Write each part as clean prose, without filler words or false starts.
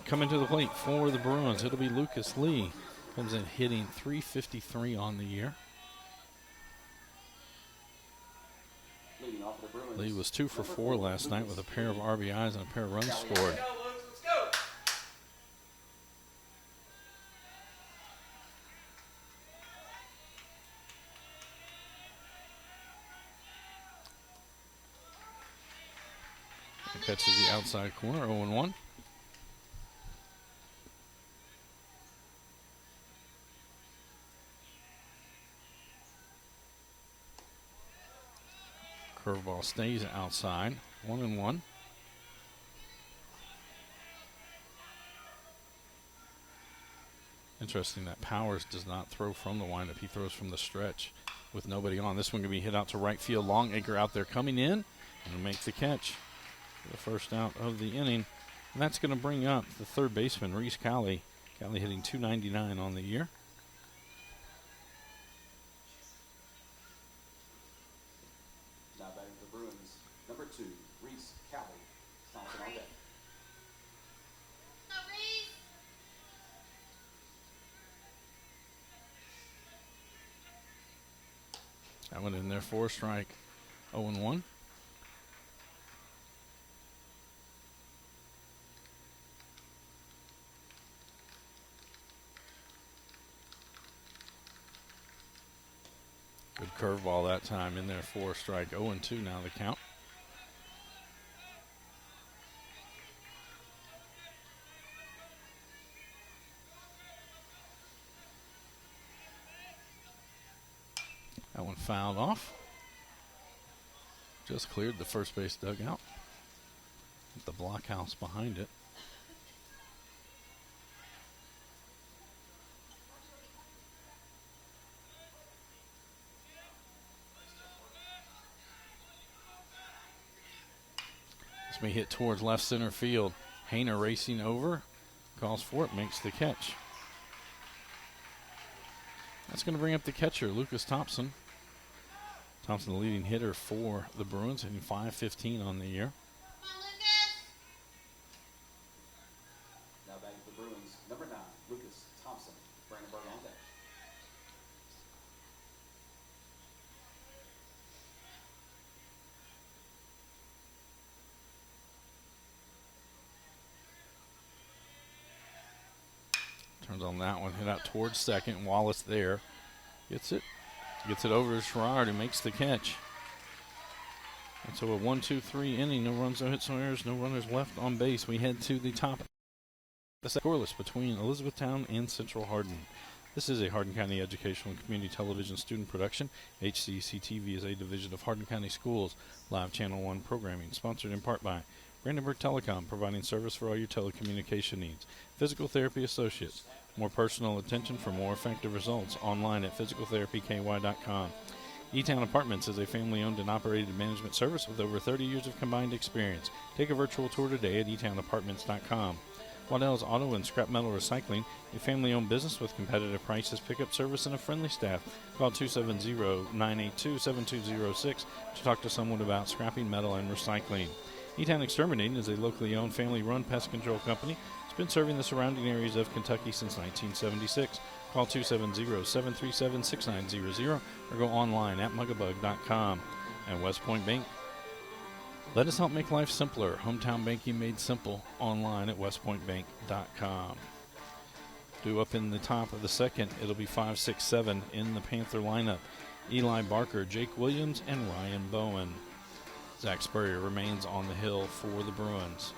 coming to the plate for the Bruins. It'll be Lucas Lee. Comes in hitting .353 on the year. Lee was 2 for 4 last night with a pair of RBIs and a pair of runs scored. Catches the outside corner, 0-1. Curveball stays outside, 1-1. Interesting that Powers does not throw from the windup. He throws from the stretch with nobody on. This one can be hit out to right field. Longacre out there coming in and make the catch. The first out of the inning. And that's going to bring up the third baseman, Reese Cowley. Cowley hitting .299 on the year. Now batting the Bruins, number 2, Reese Cowley. Thompson on deck. That one in there for a strike. 0-1. Good curveball that time in there for a strike. 0-2 now the count. That one fouled off. Just cleared the first base dugout. With the blockhouse behind it. This may hit towards left center field. Hayner racing over, calls for it, makes the catch. That's going to bring up the catcher, Lucas Thompson. Thompson, the leading hitter for the Bruins, hitting .515 on the year. Now batting the Bruins, number 9, Lucas Thompson. Brandenburg on deck. Turns on that one, hit out towards second. Wallace there. Gets it over to Sherrard, who makes the catch. And so a 1-2-3 inning. No runs, no hits, no errors, no runners left on base. We head to the top of the scoreless between Elizabethtown and Central Hardin. This is a Hardin County Educational and Community Television student production. HCEC-TV is a division of Hardin County Schools live Channel 1 programming, sponsored in part by Brandenburg Telecom, providing service for all your telecommunication needs. Physical Therapy Associates, more personal attention for more effective results. Online at physicaltherapyky.com. E-Town Apartments is a family-owned and operated management service with over 30 years of combined experience. Take a virtual tour today at etownapartments.com. Waddell's Auto and Scrap Metal Recycling, a family-owned business with competitive prices, pickup service, and a friendly staff. Call 270-982-7206 to talk to someone about scrapping metal and recycling. E-Town Exterminating is a locally owned, family-run pest control company. It's been serving the surrounding areas of Kentucky since 1976. Call 270-737-6900 or go online at mugabug.com. And West Point Bank. Let us help make life simpler. Hometown banking made simple. Online at westpointbank.com. Due up in the top of the second, it'll be 5, 6, 7 in the Panther lineup. Eli Barker, Jake Williams, and Ryan Bowen. Zach Spurrier remains on the hill for the Bruins.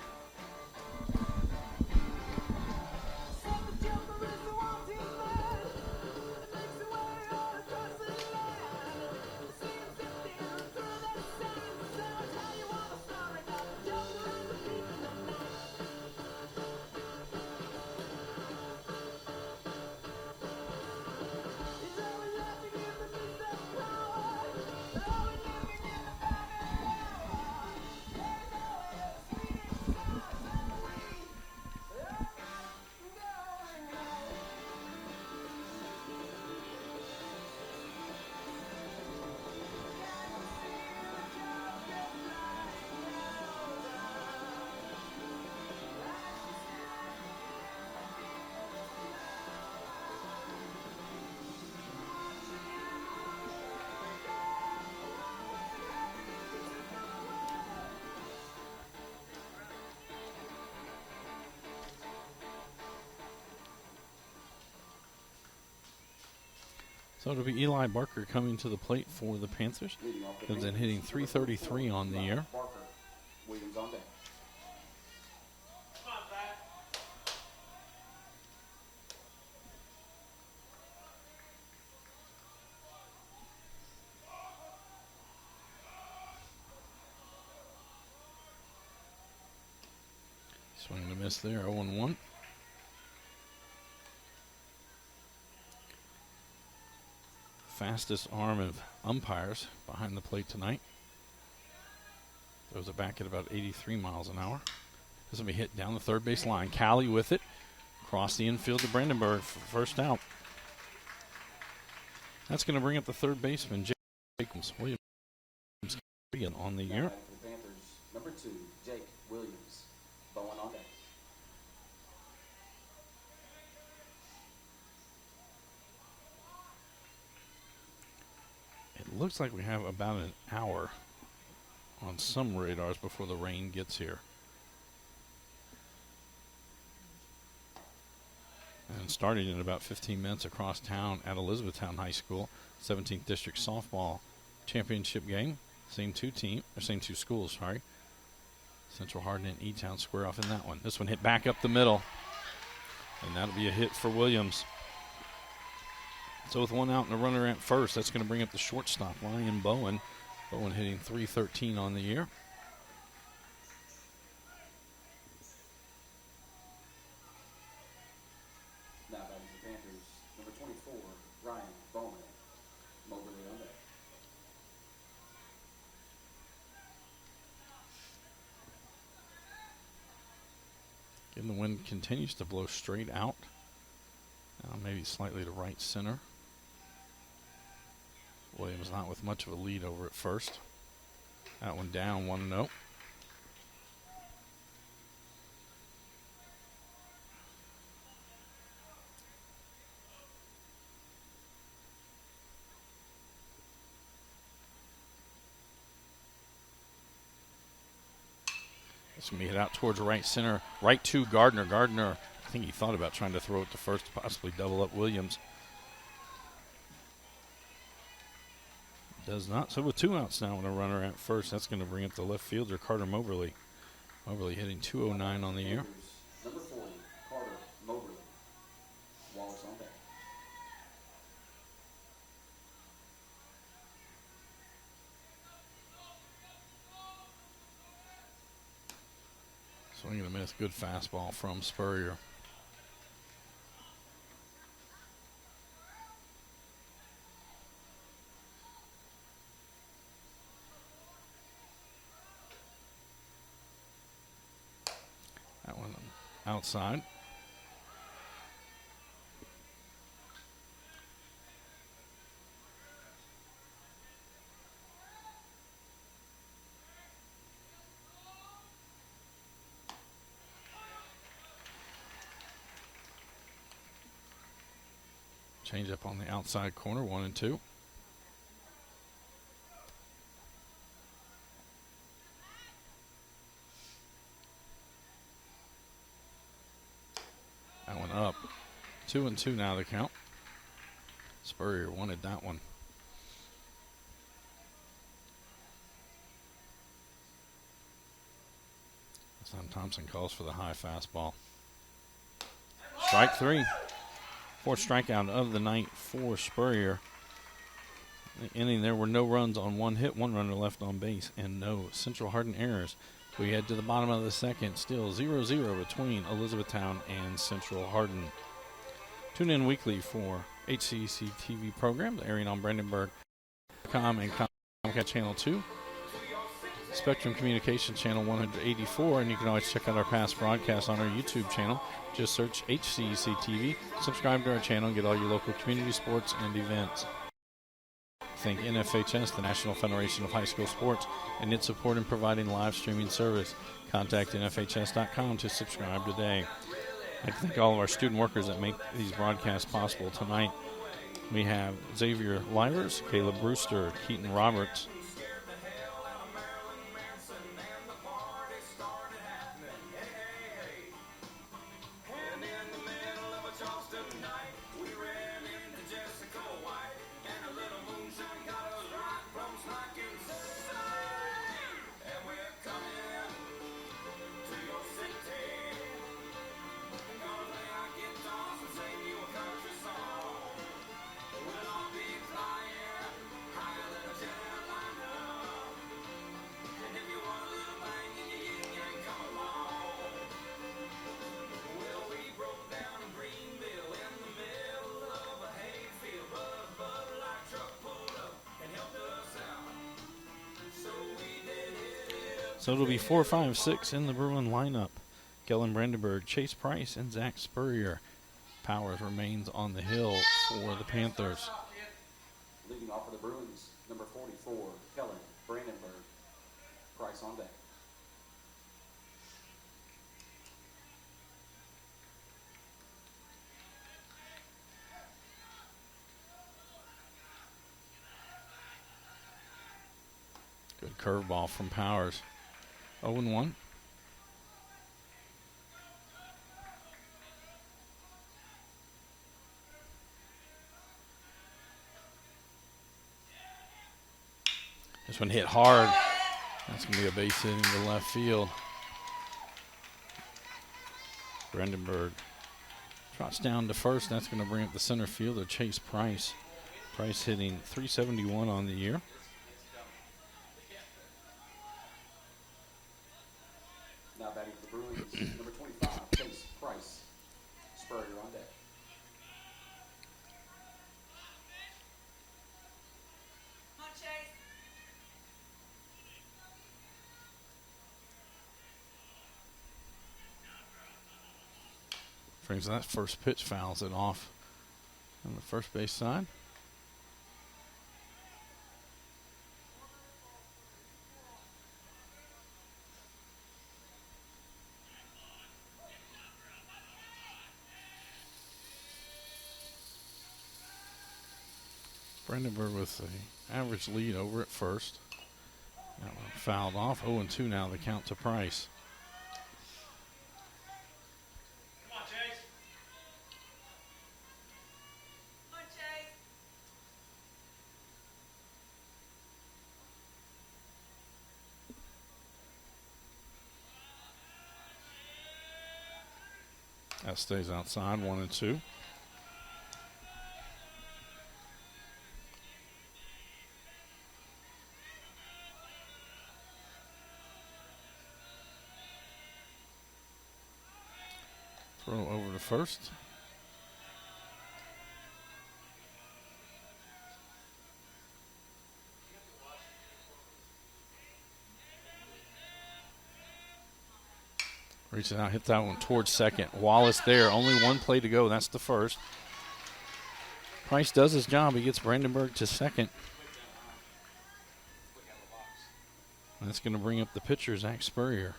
So it'll be Eli Barker coming to the plate for the Panthers. Leading off the Comes in Panthers, hitting number 333 on the year. Barker. Williams on deck. Swing and a miss there, 0-1. Fastest arm of umpires behind the plate tonight. Throws it back at about 83 miles an hour. This will be hit down the third base line. Callie with it. Across the infield to Brandenburg for first out. That's going to bring up the third baseman, Jake Williams, on the year. For the Panthers, number 2, Jake Williams. Bowen on deck. It looks like we have about an hour on some radars before the rain gets here. And starting in about 15 minutes across town at Elizabethtown High School, 17th District Softball Championship game. Same two schools, sorry. Central Hardin and E-Town square off in that one. This one hit back up the middle, and that'll be a hit for Williams. So with one out and a runner at first, that's going to bring up the shortstop, Ryan Bowen. Bowen hitting .313 on the year. Now back to the Panthers, number 24, Ryan Bowman. Moberly on deck. Again, the wind continues to blow straight out. Maybe slightly to right center. Williams not with much of a lead over at first. That one down, 1-0. This will be hit out towards right center, right to Gardner. Gardner, I think he thought about trying to throw it to first to possibly double up Williams. Does not. So with two outs now and a runner at first, that's going to bring up the left fielder, Carter Moberly. Moberly hitting .209 on the year. Number 40, Carter Moberly. Wallace on deck. Swing and a miss. Good fastball from Spurrier. That one outside. Change up on the outside corner, 1-2. That one up. 2-2 now the count. Spurrier wanted that one. This time Thompson calls for the high fastball. Strike three. Fourth strikeout of the night for Spurrier. In the inning, there were no runs on one hit, one runner left on base, and no Central Hardin errors. We head to the bottom of the second, still 0-0 between Elizabethtown and Central Hardin. Tune in weekly for HCEC-TV program, airing on Brandenburg.com and Comcast Channel 2. Spectrum Communication Channel 184, and you can always check out our past broadcasts on our YouTube channel. Just search HCEC-TV, subscribe to our channel, and get all your local community sports and events. Thank NFHS, the National Federation of High School Sports, and its support in providing live streaming service. Contact NFHS.com to subscribe today. I'd like to thank all of our student workers that make these broadcasts possible tonight. We have Xavier Livers, Caleb Brewster, Keaton Roberts, So it'll be 4, 5, 6 in the Bruin lineup. Kellen Brandenburg, Chase Price, and Zach Spurrier. Powers remains on the hill for the Panthers. Leading off for the Bruins, number 44, Kellen Brandenburg. Price on deck. Good curveball from Powers. 0-1. This one hit hard. That's going to be a base hit into left field. Brandenburg trots down to first. That's going to bring up the center fielder, Chase Price. Price hitting .371 on the year. Now batting for the Bruins, number 25, Chase Price. Spurrier on deck. Brings that first pitch, fouls it off on the first base side. Brandenburg with the average lead over at first. That one fouled off. 0-2 now, the count to Price. That stays outside, 1-2. Throw over to first. Reaches out, hit that one towards second. Wallace there, only one play to go. That's the first. Price does his job. He gets Brandenburg to second. That's going to bring up the pitcher, Zach Spurrier.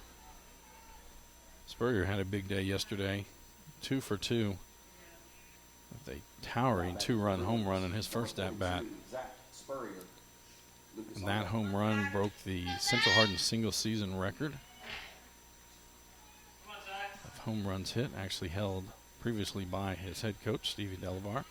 Spurrier had a big day yesterday. 2 for 2. With a towering 2-run home run in his first at-bat. And that home run broke the Central Hardin single-season record of home runs hit, actually held previously by his head coach, Stevie Delavar.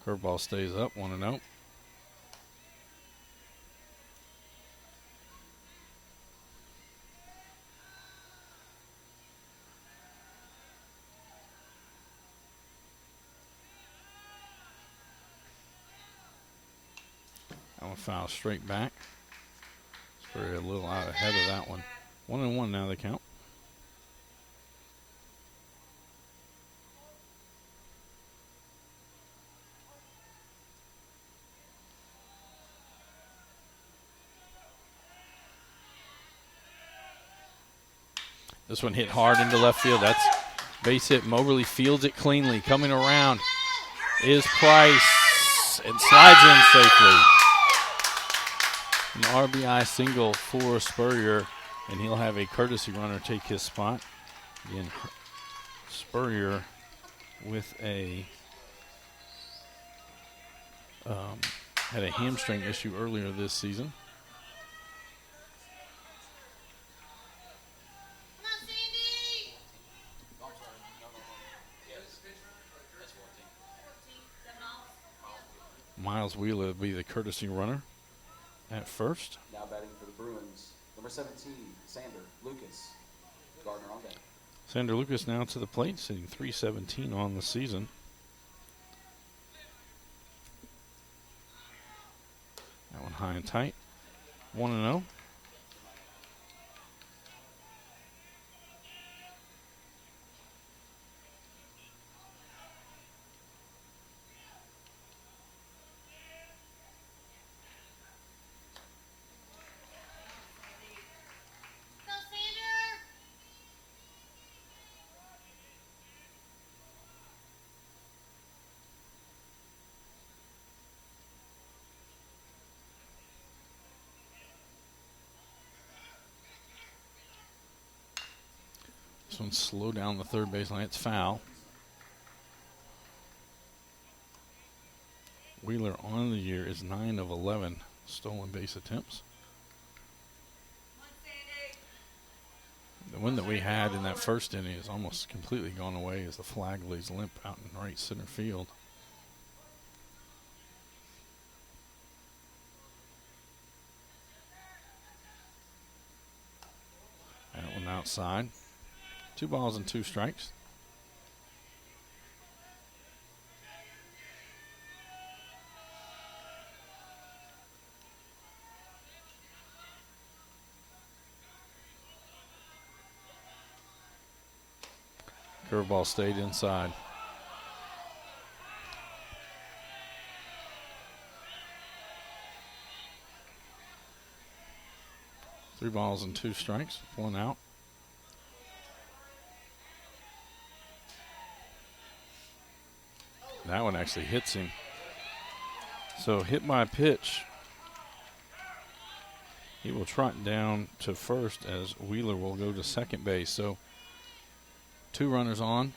Curveball stays up, 1-0. That one foul straight back. Spurrier a little out ahead of that one. 1-1 now the count. This one hit hard into left field. That's base hit. Moberly fields it cleanly. Coming around is Price and slides in safely. An RBI single for Spurrier, and he'll have a courtesy runner take his spot. Again, Spurrier with had a hamstring issue earlier this season. Miles Wheeler will be the courtesy runner at first. Now batting for the Bruins, number 17, Sander Lucas. Gardner on deck. Sander Lucas now to the plate, sitting .317 on the season. That one high and tight. 1-0. This one's slow down the third baseline. It's foul. Wheeler on the year is 9 of 11 stolen base attempts. The one that we had in that first inning is almost completely gone away as the flag lays limp out in right center field. That one outside. 2 balls and 2 strikes. Curveball stayed inside. Three balls and 2 strikes, 1 out. That one actually hits him. So hit by pitch. He will trot down to first as Wheeler will go to second base. So 2 runners on,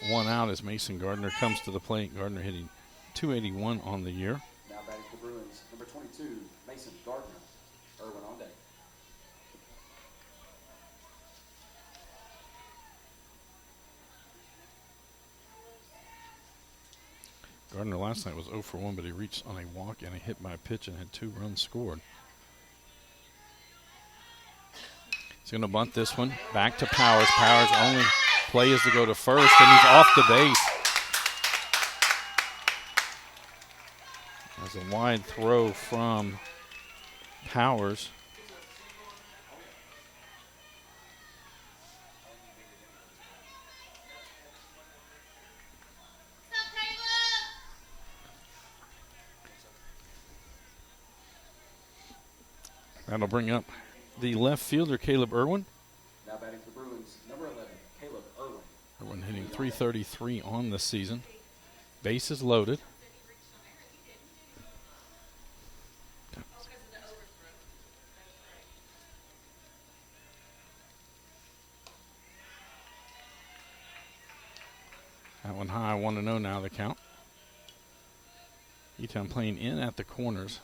1 out as Mason Gardner comes to the plate. Gardner hitting .281 on the year. Now batting for the Bruins, number 22, Mason Gardner. Irwin on deck. Gardner last night was 0 for 1, but he reached on a walk and a hit by pitch and had 2 runs scored. He's going to bunt this one back to Powers. Powers' only play is to go to first, and he's off the base. That's a wide throw from Powers. That'll bring up the left fielder, Caleb Irwin. Now batting for the Bruins, number 11, Caleb Irwin. Irwin hitting .333 on the season. Bases loaded. That one high, 1-0 now the count. E-Town playing in at the corners.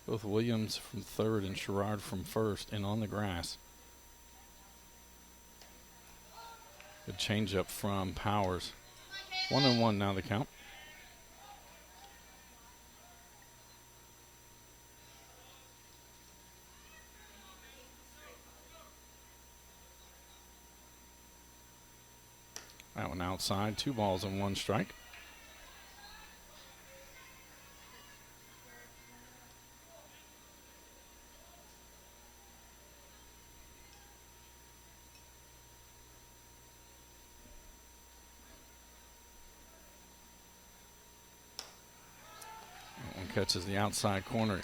Both Williams from third and Sherrard from first and on the grass. Good changeup from Powers. 1-1 now the count. That one outside, 2 balls and 1 strike. That one catches the outside corner.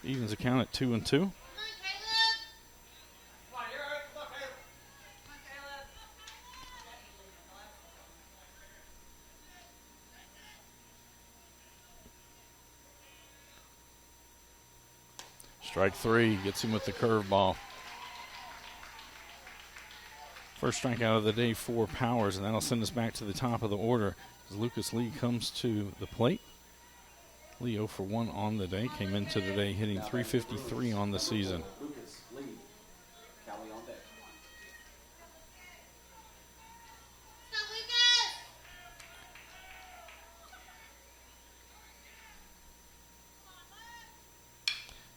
Evens the count at 2-2. Strike 3, gets him with the curveball. First strikeout of the day for Powers, and that'll send us back to the top of the order as Lucas Lee comes to the plate. Lee 0 for 1 on the day, came into the day hitting .353 on the season. Lucas Lee, Callie on deck.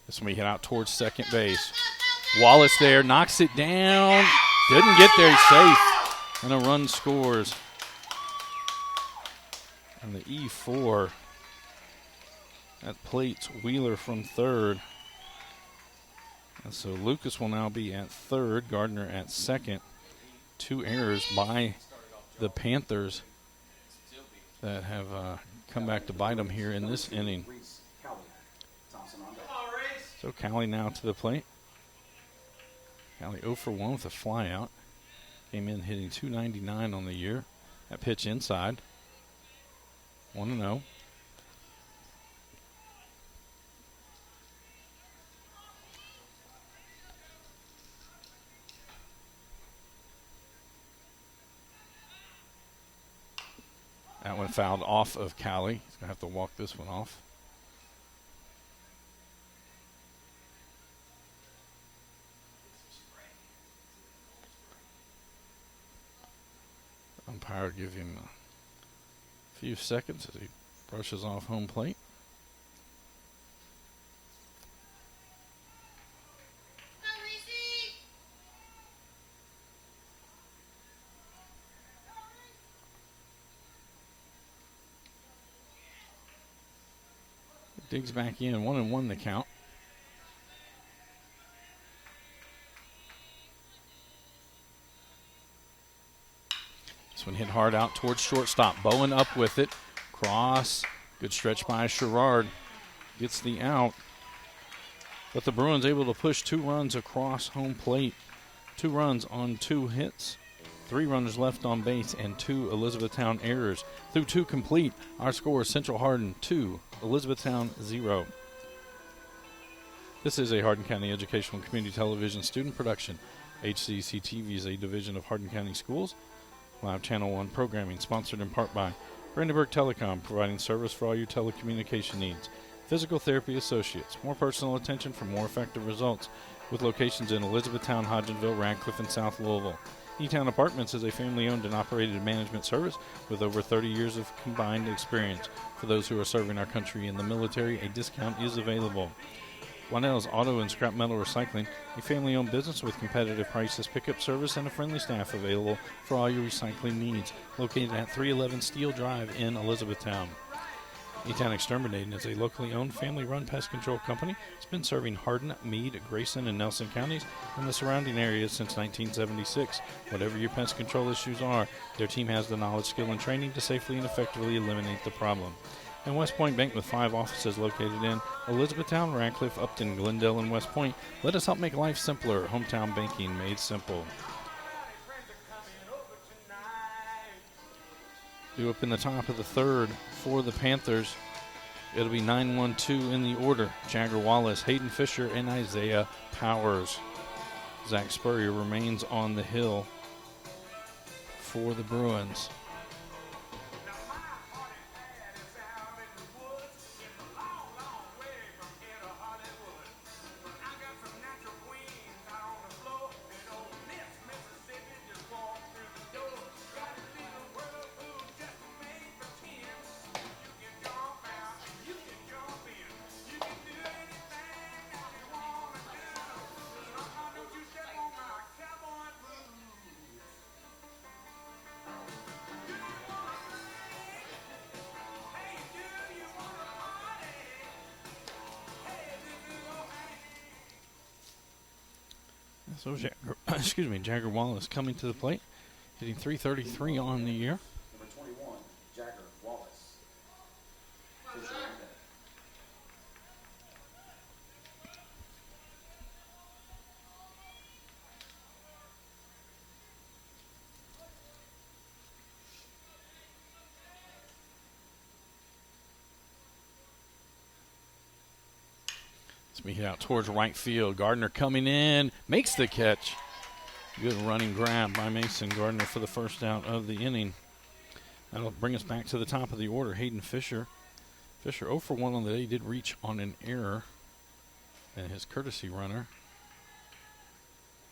This one we hit out towards second base. Wallace there, knocks it down. Didn't get there, he's safe. And a run scores. And the E4, that plates Wheeler from third. And so Lucas will now be at third, Gardner at second. 2 errors by the Panthers that have come back to bite them here in this inning. So Callie now to the plate. Callie 0 for 1 with a flyout. Came in hitting .299 on the year. That pitch inside. 1-0. fouled off of Callie. He's going to have to walk this one off. Umpire give him a few seconds as he brushes off home plate. Digs back in, 1-1 the count. This one hit hard out towards shortstop. Bowen up with it. Cross. Good stretch by Sherrard. Gets the out. But the Bruins able to push 2 runs across home plate. 2 runs on 2 hits. 3 runners left on base and 2 Elizabethtown errors. Through 2 complete, our score is Central Hardin 2, Elizabethtown 0. This is a Hardin County Educational Community Television student production. HCEC-TV is a division of Hardin County Schools. Live Channel 1 programming sponsored in part by Brandenburg Telecom, providing service for all your telecommunication needs. Physical Therapy Associates, more personal attention for more effective results, with locations in Elizabethtown, Hodgenville, Radcliffe, and South Louisville. E-Town Apartments is a family-owned and operated management service with over 30 years of combined experience. For those who are serving our country in the military, a discount is available. Waddell's Auto and Scrap Metal Recycling, a family-owned business with competitive prices, pickup service, and a friendly staff available for all your recycling needs. Located at 311 Steel Drive in Elizabethtown. E-Town Exterminating is a locally owned, family-run pest control company. It's been serving Hardin, Meade, Grayson, and Nelson counties and the surrounding areas since 1976. Whatever your pest control issues are, their team has the knowledge, skill, and training to safely and effectively eliminate the problem. And West Point Bank, with 5 offices located in Elizabethtown, Radcliffe, Upton, Glendale, and West Point. Let us help make life simpler. Hometown banking made simple. Due up in the top of the 3rd for the Panthers. It'll be 9-1-2 in the order. Jagger Wallace, Hayden Fisher, and Isaiah Powers. Zach Spurrier remains on the hill for the Bruins. So Jagger Wallace coming to the plate, hitting .333 on the year. Number 21, Jagger Wallace. Fisher on deck. It's being hit out towards right field. Gardner coming in, makes the catch. Good running grab by Mason Gardner for the first out of the inning. That'll bring us back to the top of the order. Hayden Fisher. Fisher 0 for 1 on the day. He did reach on an error. And his courtesy runner,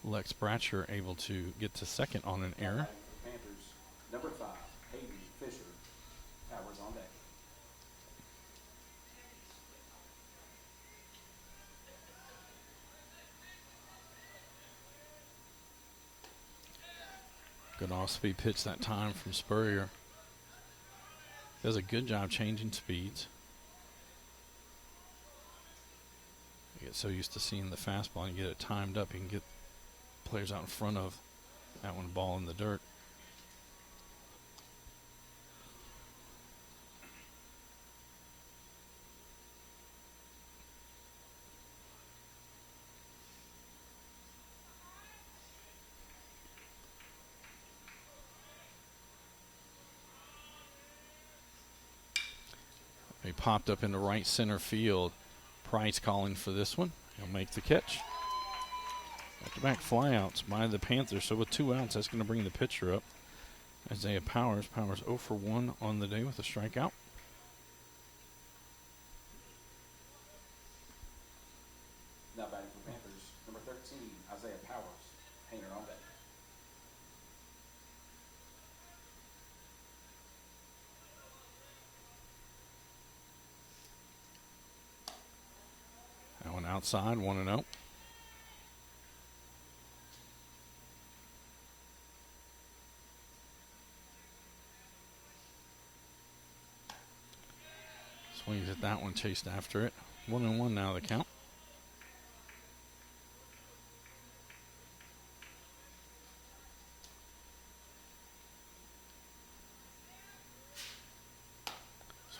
Lex Bratcher, able to get to second on an error. Panthers, number 5, Hayden Fisher. Powers on deck. Good off-speed pitch that time from Spurrier. Does a good job changing speeds. You get so used to seeing the fastball and you get it timed up, you can get players out in front of that one ball in the dirt. He popped up into right center field. Price calling for this one. He'll make the catch. Back-to-back flyouts by the Panthers. So with 2 outs, that's going to bring the pitcher up. Isaiah Powers. Powers 0 for 1 on the day with a strikeout. Now batting for Panthers, number 13, Isaiah Powers, painter on deck. That one outside, 1-0. Swings at that one, chased after it. 1-1 now the count.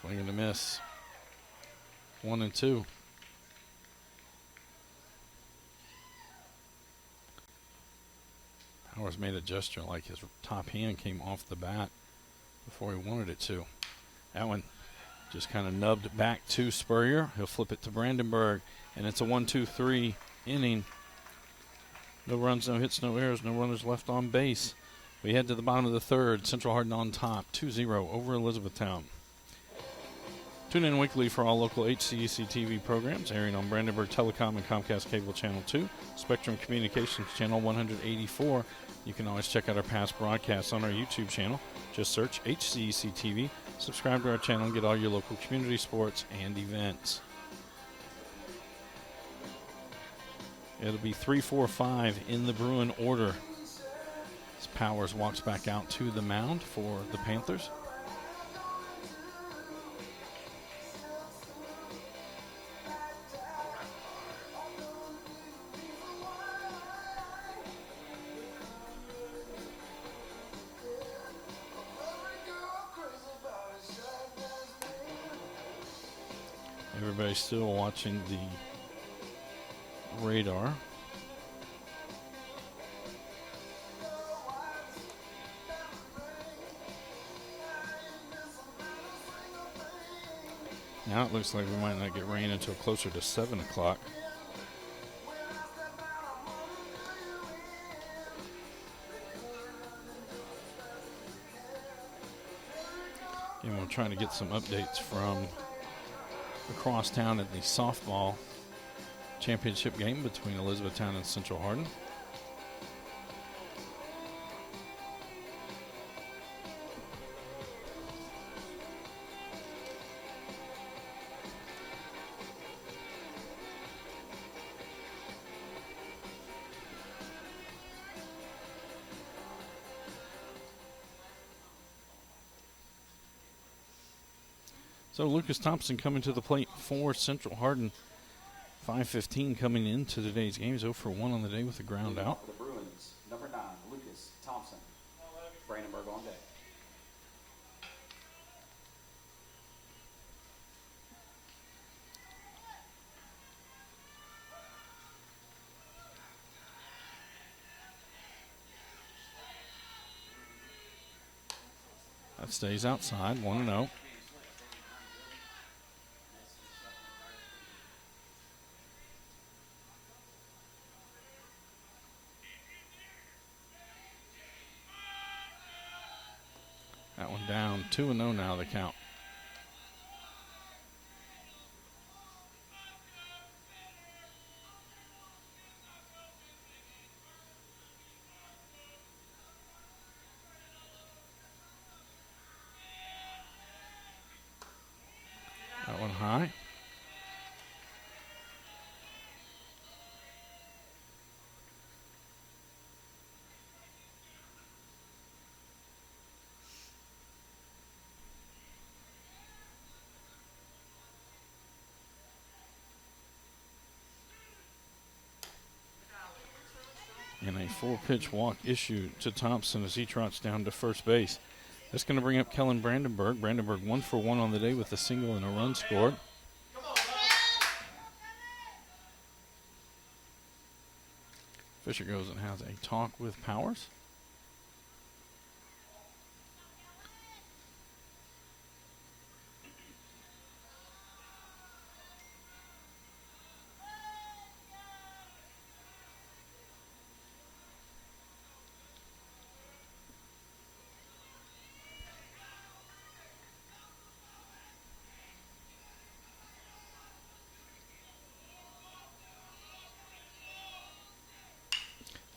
Swing and a miss. 1-2. Powers made a gesture like his top hand came off the bat before he wanted it to. That one just kind of nubbed back to Spurrier. He'll flip it to Brandenburg, and it's a 1-2-3 inning. No runs, no hits, no errors, no runners left on base. We head to the bottom of the third. Central Hardin on top, 2-0 over Elizabethtown. Tune in weekly for all local HCEC-TV programs, airing on Brandenburg Telecom and Comcast Cable Channel 2, Spectrum Communications Channel 184. You can always check out our past broadcasts on our YouTube channel. Just search HCEC-TV, subscribe to our channel, and get all your local community sports and events. It'll be 3-4-5 in the Bruin order as Powers walks back out to the mound for the Panthers. Everybody's still watching the radar. Now it looks like we might not get rain until closer to 7 o'clock. And we're trying to get some updates from across town at the softball championship game between Elizabethtown and Central Hardin. So Lucas Thompson coming to the plate for Central Hardin. 5:15 coming into today's game. He's 0 for 1 on the day with a ground Leading out. off for the Bruins, number 9, Lucas Thompson, Brandenburg on deck. That stays outside, 1-0. That one down, 2-0 now the count. That one high. And a 4-pitch walk issued to Thompson as he trots down to first base. That's going to bring up Kellen Brandenburg. Brandenburg 1 for 1 on the day with a single and a run scored. Fisher goes and has a talk with Powers.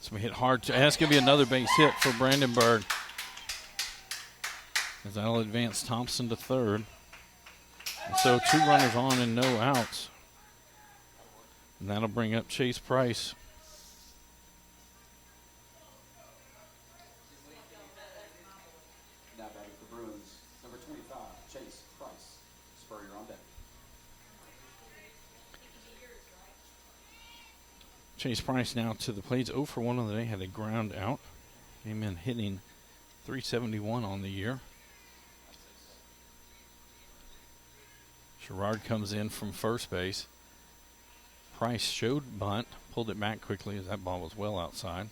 It's going to hit hard. That's going to be another base hit for Brandenburg. As that'll advance Thompson to third. And so 2 runners on and no outs. And that'll bring up Chase Price. Now batting for Bruins, number 25, Chase Price. Spurrier on deck. Chase Price now to the plate. 0 for 1 on the day. Had a ground out. Came in hitting .371 on the year. Sherrard comes in from first base. Price showed bunt, pulled it back quickly as that ball was well outside.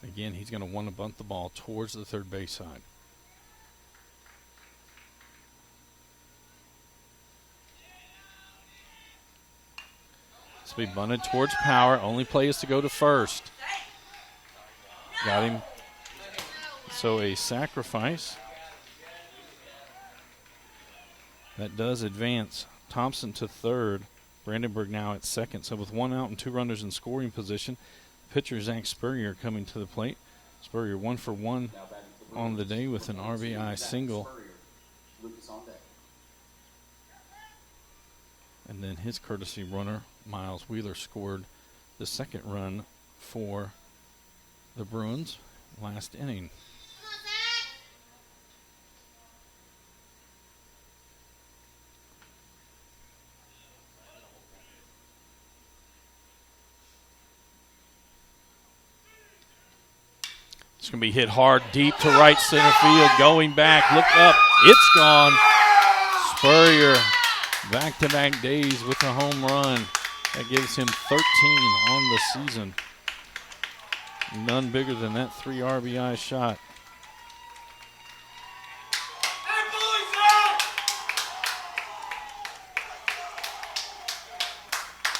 Again, he's going to want to bunt the ball towards the third base side. This will be bunted towards Power. Only play is to go to first. Got him. So a sacrifice. That does advance Thompson to third. Brandenburg now at second. So with 1 out and 2 runners in scoring position, pitcher Zach Spurrier coming to the plate. Spurrier 1 for 1 on the day with an RBI single. Lucas on deck. And then his courtesy runner, Miles Wheeler, scored the second run for the Bruins last inning. It's going to be hit hard deep to right center field. Going back. Look up. It's gone. Spurrier back-to-back days with a home run. That gives him 13 on the season. None bigger than that 3 RBI shot.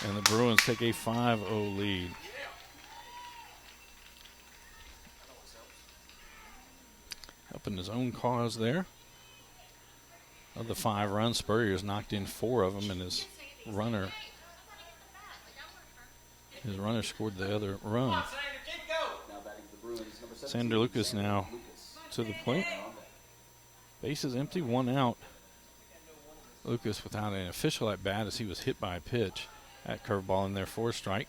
And the Bruins take a 5-0 lead. Helping his own cause there. Of the 5 runs, Spurrier's knocked in 4 of them, and his runner scored the other run. Sander Lucas now to the plate. Base is empty, 1 out. Lucas without an official at bat as he was hit by a pitch. That curveball in there for a strike.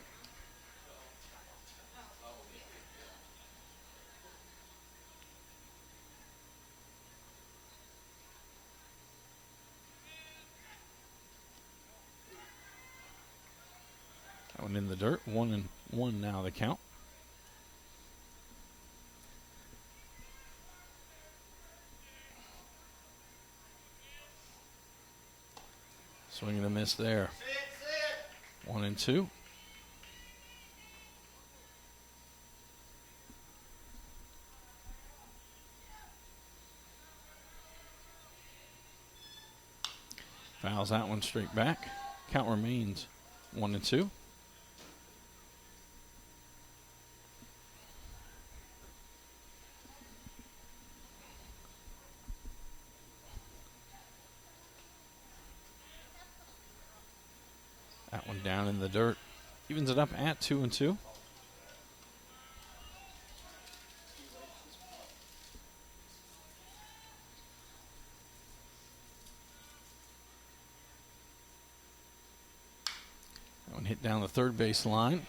That one in the dirt. 1-1 now the count. Swing and a miss there. 1-2. Fouls that one straight back. Count remains 1-2. That one down in the dirt. Evens it up at 2-2. That one hit down the third base line.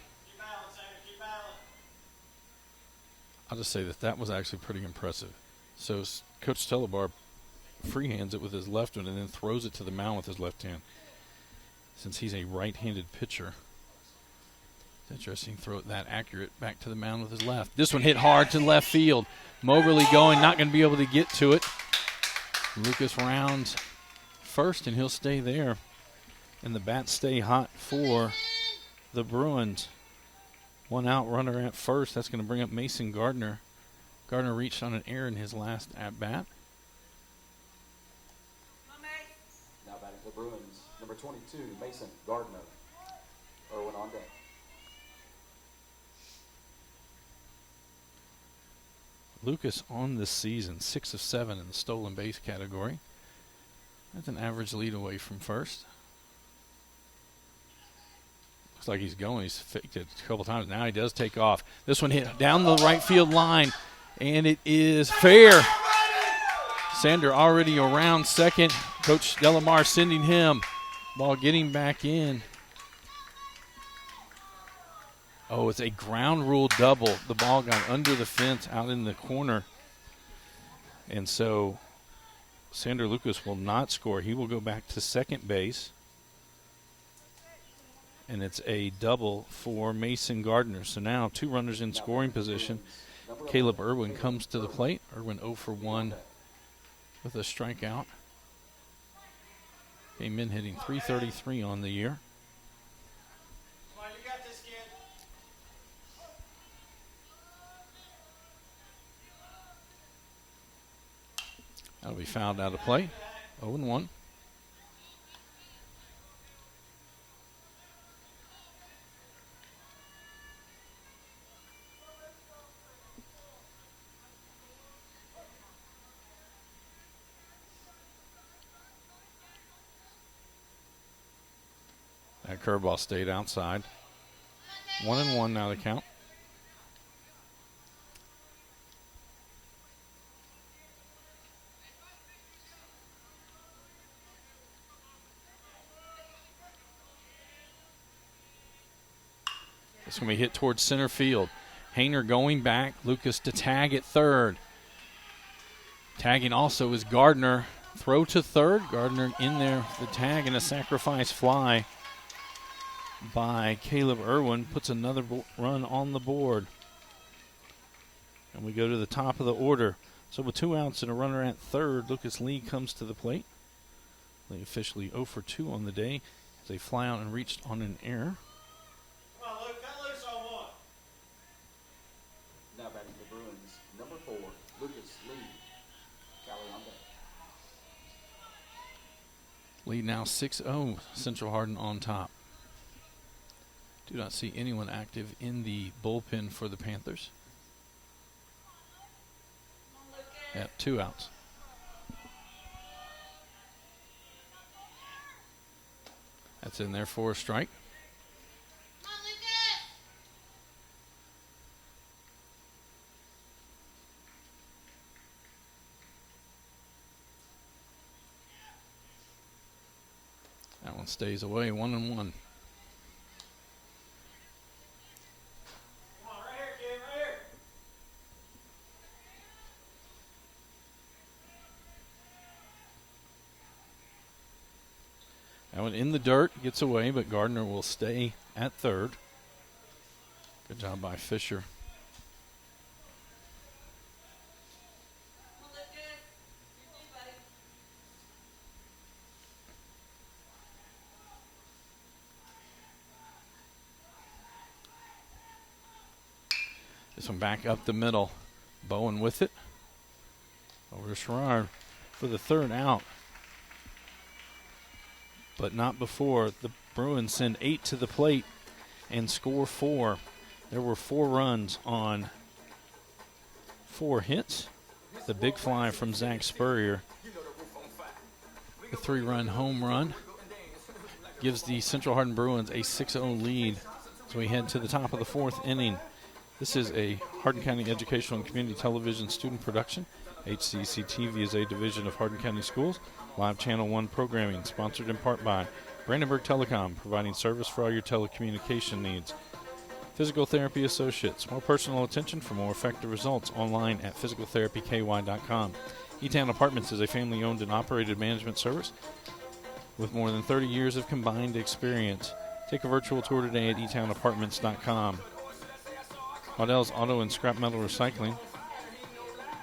I'll just say that was actually pretty impressive. So Coach Telebar freehands it with his left one and then throws it to the mound with his left hand. Since he's a right-handed pitcher, it's interesting to throw it that accurate back to the mound with his left. This one hit hard to left field. Moberly going, not going to be able to get to it. Lucas rounds first, and he'll stay there. And the bats stay hot for the Bruins. 1 out, runner at first. That's going to bring up Mason Gardner. Gardner reached on an error in his last at-bat. Now batting for the Bruins. Number 22, Mason Gardner. Irwin on deck. Lucas on this season, 6 of 7 in the stolen base category. That's an average lead away from first. Looks like he's going. He's faked it a couple times. Now he does take off. This one hit down the right field line, and it is fair. Sander already around second. Coach Delamar sending him. Ball getting back in. Oh, it's a ground rule double. The ball got under the fence out in the corner. And so Sander Lucas will not score. He will go back to second base. And it's a double for Mason Gardner. So now 2 runners in scoring position. Caleb Irwin comes to the plate. Irwin 0 for 1 with a strikeout. Came in hitting .333 on the year. That'll be fouled out of play. 0-1. That curveball stayed outside. 1-1 now the count. It's going to be hit towards center field. Hayner going back. Lucas to tag at third. Tagging also is Gardner. Throw to third. Gardner in there. The tag and a sacrifice fly by Caleb Irwin puts another run on the board. And we go to the top of the order. So with 2 outs and a runner at third, Lucas Lee comes to the plate. Lee officially 0 for 2 on the day as they fly out and reached on an error. Now batting the Bruins, number 4, Lucas Lee. Callie on deck. Lee now 6-0, Central Hardin on top. Do not see anyone active in the bullpen for the Panthers. Yeah, 2 outs. That's in there for a strike. That one stays away, 1-1. That one in the dirt, gets away, but Gardner will stay at third. Good job by Fisher. This one back up the middle. Bowen with it. Over to Sherrard for the third out. But not before the Bruins send 8 to the plate and score 4. There were 4 runs on 4 hits. The big fly from Zach Spurrier, the 3-run home run, gives the Central Hardin Bruins a 6-0 lead. So we head to the top of the 4th inning. This is a Hardin County Educational and Community Television student production. HCEC-TV is a division of Hardin County Schools. Live Channel 1 programming, sponsored in part by Brandenburg Telecom, providing service for all your telecommunication needs. Physical Therapy Associates, more personal attention for more effective results, online at physicaltherapyky.com. E-Town Apartments is a family-owned and operated management service with more than 30 years of combined experience. Take a virtual tour today at etownapartments.com. Waddell's Auto and Scrap Metal Recycling,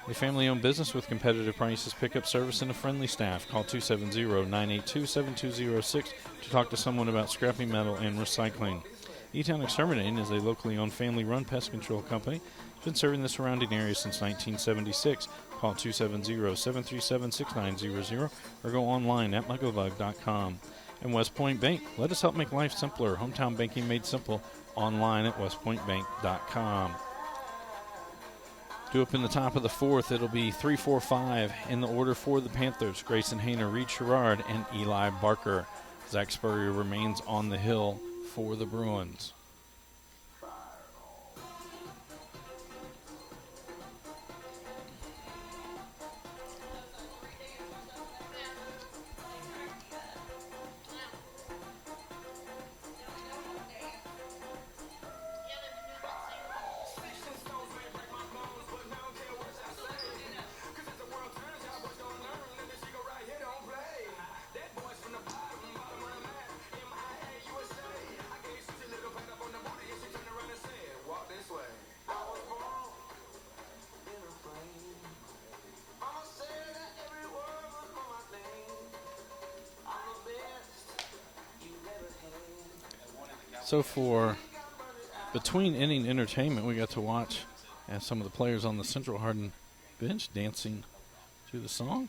a family-owned business with competitive prices, pickup service, and a friendly staff. Call 270-982-7206 to talk to someone about scrapping metal and recycling. E-Town Exterminating is a locally owned family-run pest control company. It's been serving the surrounding area since 1976. Call 270-737-6900 or go online at mugglebug.com. And West Point Bank, let us help make life simpler. Hometown banking made simple. Online at westpointbank.com. Due up in the top of the 4th, it'll be 3-4-5 in the order for the Panthers. Grayson Hayner, Reed Sherrard, and Eli Barker. Zach Spurrier remains on the hill for the Bruins. So for between inning entertainment, we got to watch as some of the players on the Central Hardin bench dancing to the song.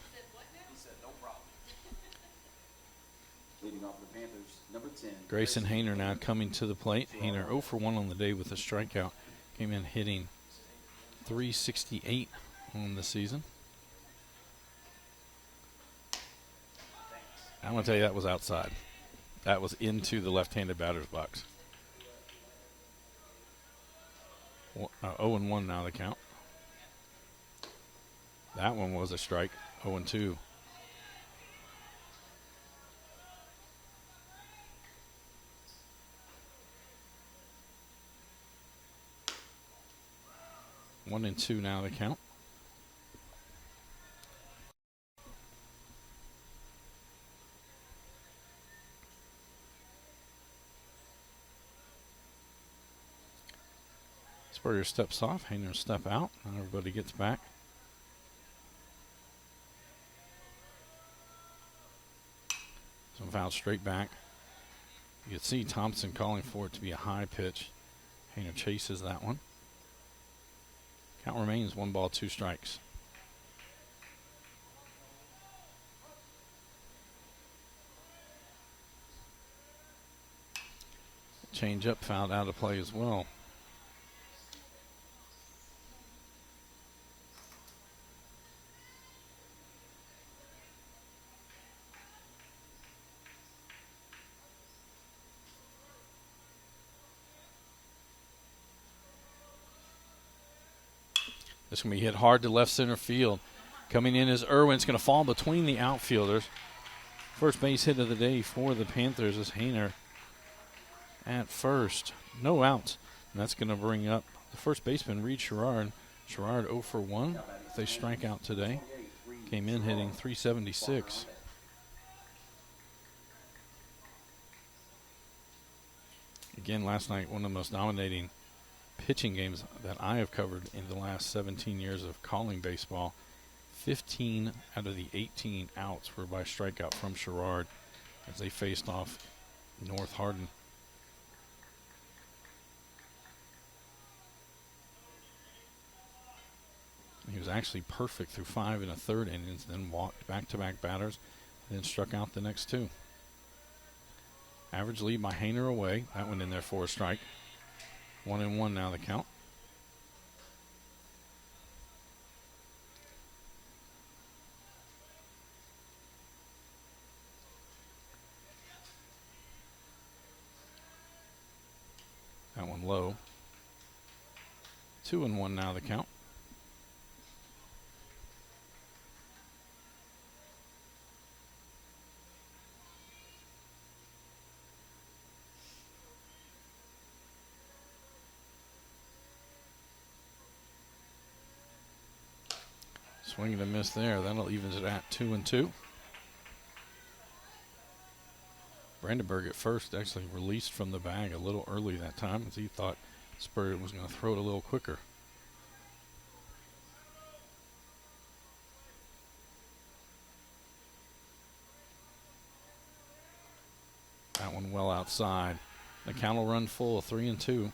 Leading off the Panthers, number 10. Grayson Hayner now coming to the plate. Hayner 0 for 1 on the day with a strikeout. Came in hitting .368 on the season. I'm going to tell you that was outside. That was into the left-handed batter's box. 0-1 now the count. That one was a strike. 0-2. One and two now the count. Spurrier steps off. Hayner step out. Now everybody gets back. Some foul straight back. You can see Thompson calling for it to be a high pitch. Hayner chases that one. Count remains 1 ball, 2 strikes. Change up fouled out of play as well. This is going to be hit hard to left center field. Coming in is Irwin. It's going to fall between the outfielders. First base hit of the day for the Panthers is Hayner at first. No outs. And that's going to bring up the first baseman, Reed Sherrard. Sherrard 0 for 1. They strike out today. Came in hitting .376. Again, last night, one of the most dominating pitching games that I have covered in the last 17 years of calling baseball. 15 out of the 18 outs were by strikeout from Sherrard as they faced off North Hardin. He was actually perfect through 5 1/3 innings, then walked back-to-back batters, and then struck out the next 2. Average lead by Hayner away. That one in there for a strike. 1-1 now the count. That one low. 2-1 now the count. Swing and a miss there. That'll even it at 2-2. Brandenburg at first actually released from the bag a little early that time as he thought Spurrier was going to throw it a little quicker. That one well outside. The count will run full of 3-2.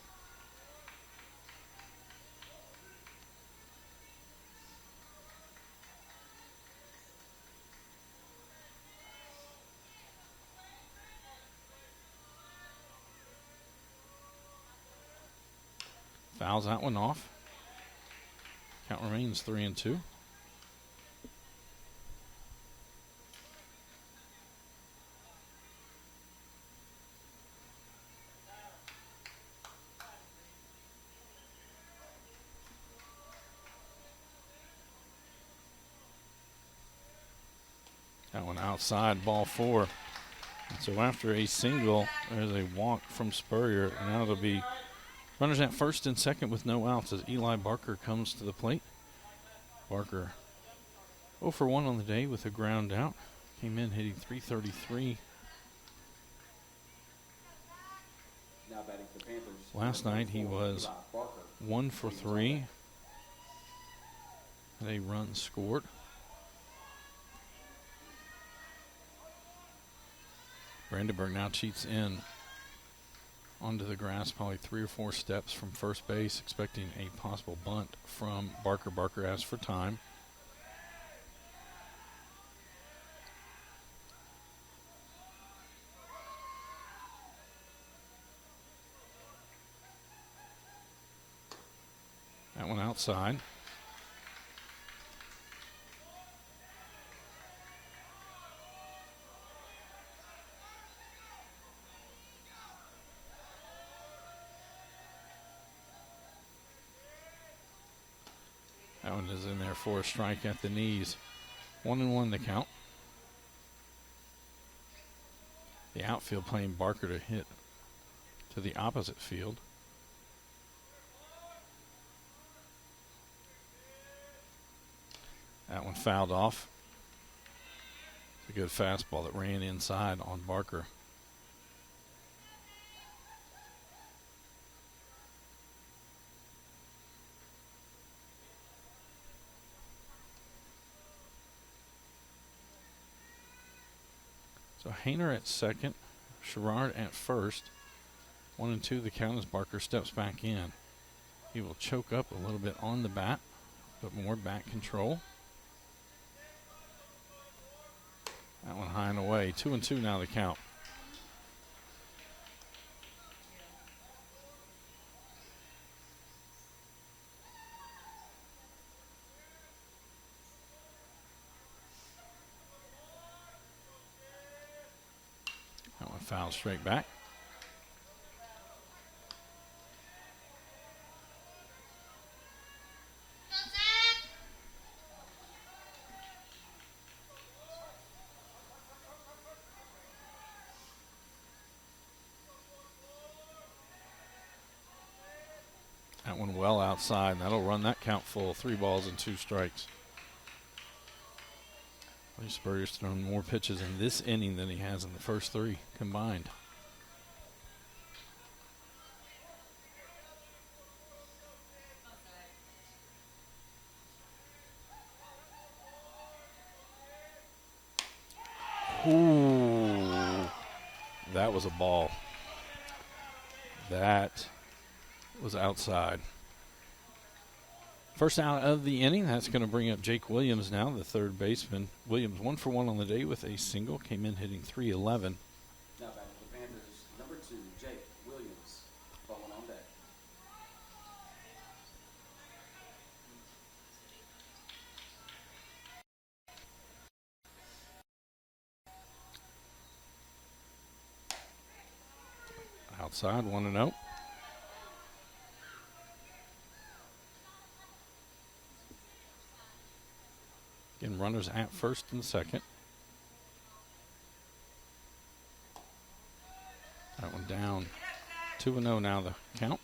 Fouls that one off. Count remains 3-2. outside, ball 4. And so after a single, there's a walk from Spurrier. And now it'll be runners at first and second with no outs as Eli Barker comes to the plate. Barker 0 for 1 on the day with a ground out. Came in hitting .333. Now batting for the Panthers. Last night he was Eli Barker. 1 for 3. Had a run scored. Brandenburg now cheats in onto the grass, probably 3 or 4 steps from first base, expecting a possible bunt from Barker. Barker asks for time. That one outside. That one is in there for a strike at the knees. 1-1 the count. The outfield playing Barker to hit to the opposite field. That one fouled off. It's a good fastball that ran inside on Barker. So Hayner at second, Sherrard at first. 1-2 the count as Barker steps back in. He will choke up a little bit on the bat, but more bat control. That one high and away. 2-2 now the count. That one fouled straight back. That one well outside, and that'll run that count full. 3 balls and 2 strikes. Lee Spurrier's thrown more pitches in this inning than he has in the first 3 combined. Ooh, that was a ball. That was outside. First out of the inning. That's going to bring up Jake Williams now, the third baseman. Williams 1 for 1 on the day with a single. Came in hitting .311. Now back to the Panthers, number 2, Jake Williams, falling on deck. Outside, 1-0. Again, runners at first and second. That one down. 2-0 now the count.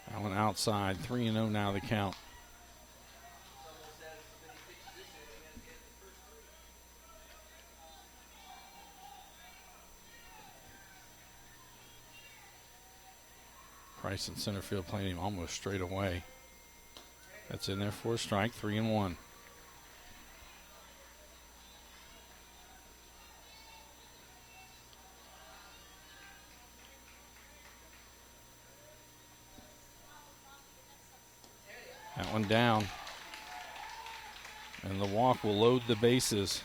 That one outside. 3-0 now the count. Price in center field playing him almost straight away. That's in there for a strike. 3-1. That one down. And the walk will load the bases.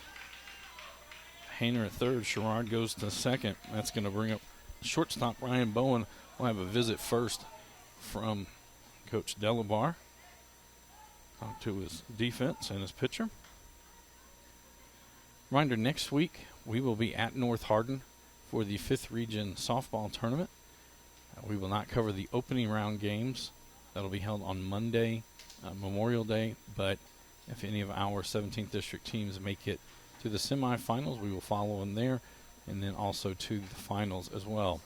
Hayner at third. Sherrard goes to second. That's going to bring up shortstop Ryan Bowen. We'll have a visit first from Coach Delabar talk to his defense and his pitcher. Reminder, next week we will be at North Hardin for the 5th Region Softball Tournament. We will not cover the opening round games. That'll be held on Monday, Memorial Day, but if any of our 17th District teams make it to the semifinals, we will follow them there, and then also to the finals as well.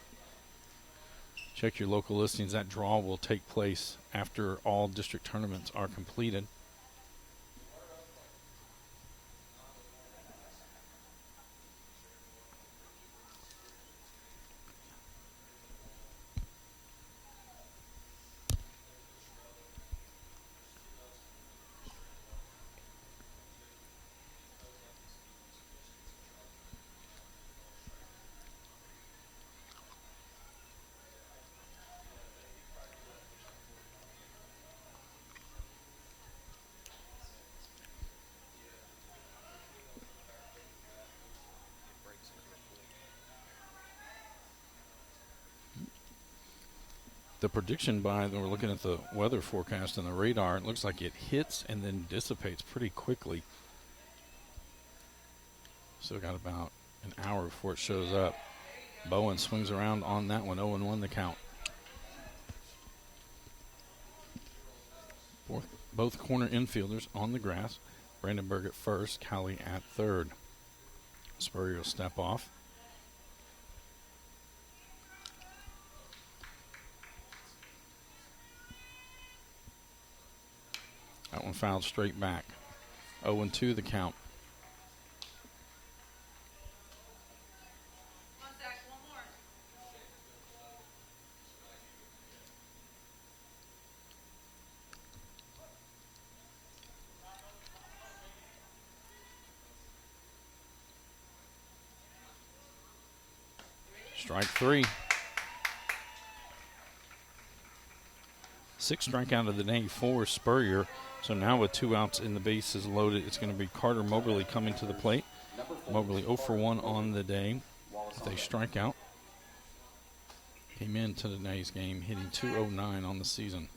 Check your local listings. That draw will take place after all district tournaments are completed. The prediction we're looking at the weather forecast and the radar, it looks like it hits and then dissipates pretty quickly. Still got about an hour before it shows up. Bowen swings around on that one, 0-1 the count. Both corner infielders on the grass. Brandenburg at first, Callie at third. Spurrier will step off. That one fouled straight back. 0-2 the count. Strike 3. 6th strikeout of the day for Spurrier. So now with 2 outs and the bases loaded, it's going to be Carter Moberly coming to the plate. Moberly 0 for 1 on the day with a strikeout. Came into today's game hitting .209 on the season.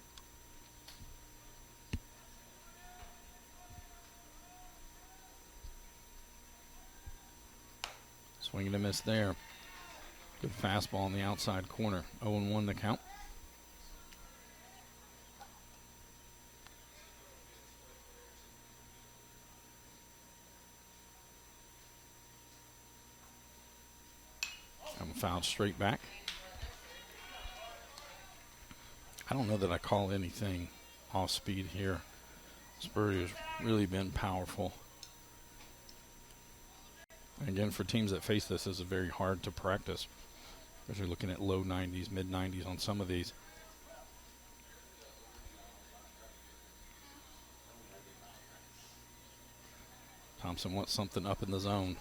Swing and a miss there. Good fastball on the outside corner. 0-1 the count. Fouled straight back. I don't know that I call anything off speed here. Spurrier's really been powerful. Again, for teams that face this is very hard to practice, because you're looking at low 90s, mid 90s on some of these. Thompson wants something up in the zone.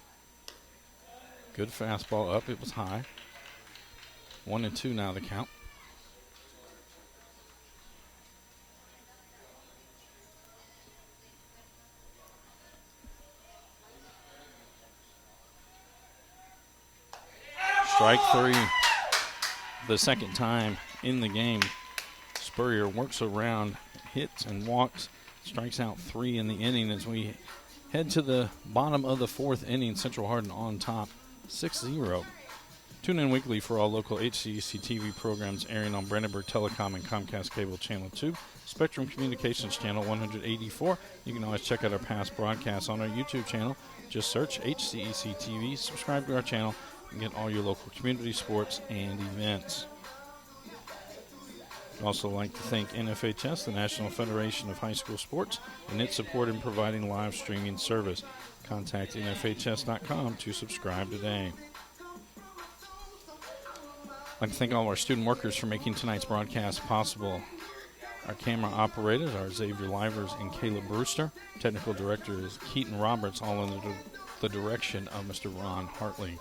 Good fastball up. It was high. 1-2 now the count. Strike 3. The second time in the game. Spurrier works around, hits and walks, strikes out 3 in the inning as we head to the bottom of the 4th inning. Central Hardin on top. 6-0. Tune in weekly for all local HCEC-TV programs airing on Brandenburg Telecom and Comcast Cable Channel 2, Spectrum Communications Channel 184. You can always check out our past broadcasts on our YouTube channel. Just search HCEC-TV, subscribe to our channel, and get all your local community sports and events. I'd also like to thank NFHS, the National Federation of High School Sports, and its support in providing live streaming service. Contact NFHS.com to subscribe today. I'd like to thank all of our student workers for making tonight's broadcast possible. Our camera operators are Xavier Livers and Caleb Brewster. Technical director is Keaton Roberts, all under the direction of Mr. Ron Hartley.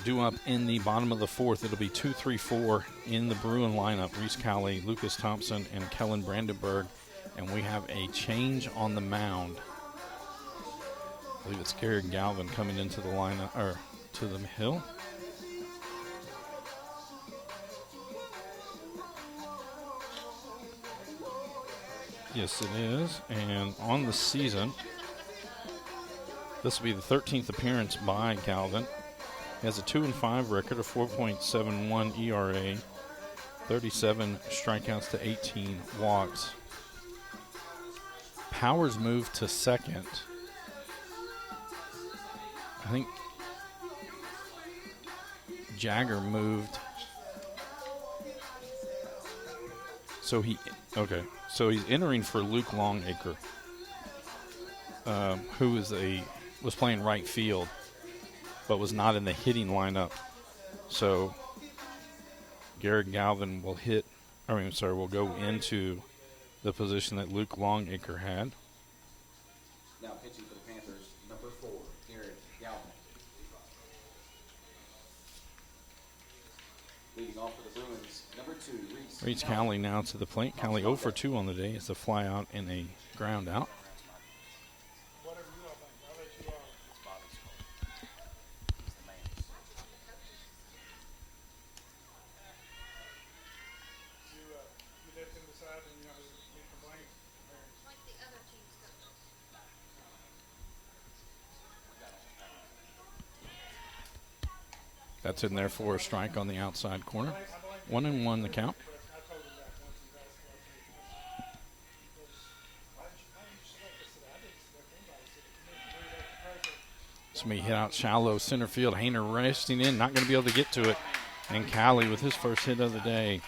Due up in the bottom of the 4th, it'll be 2-3-4 in the Bruin lineup. Reese Cowley, Lucas Thompson, and Kellen Brandenburg. And we have a change on the mound. I believe it's Garrett Galvin coming into the lineup, or to the hill. Yes, it is. And on the season, this will be the 13th appearance by Calvin. He has a 2-5 record, a 4.71 ERA, 37 strikeouts to 18 walks. Powers moved to second. I think Jagger moved. So he's entering for Luke Longacre, who was playing right field, but was not in the hitting lineup. So Garrett Galvin will go into the position that Luke Longacre had. Now pitching for the Panthers, number 4, Garrett Galvin. Leading off for the Bruins, number 2, Reese Cowley now to the plate. Cowley 0 for 2 on the day. It's a fly out and a ground out. That's in there for a strike on the outside corner. 1-1 the count. Somebody hit out shallow center field. Hayner resting in, not going to be able to get to it. And Cowley with his first hit of the day.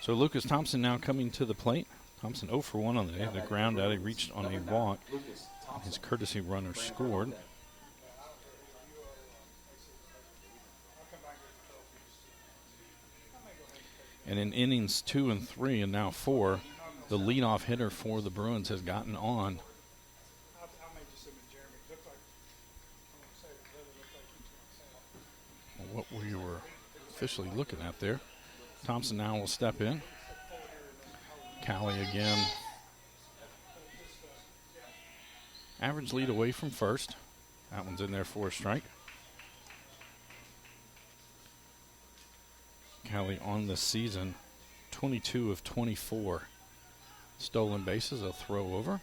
So Lucas Thompson now coming to the plate. Thompson 0 for 1 on the day. The ground out, he reached on a walk. His courtesy runner scored. And in innings 2 and 3 and now 4, the leadoff hitter for the Bruins has gotten on. What we were officially looking at there. Thompson now will step in. Cowley again. Average lead away from first. That one's in there for a strike. Cowley on the season, 22 of 24. Stolen bases, a throw over.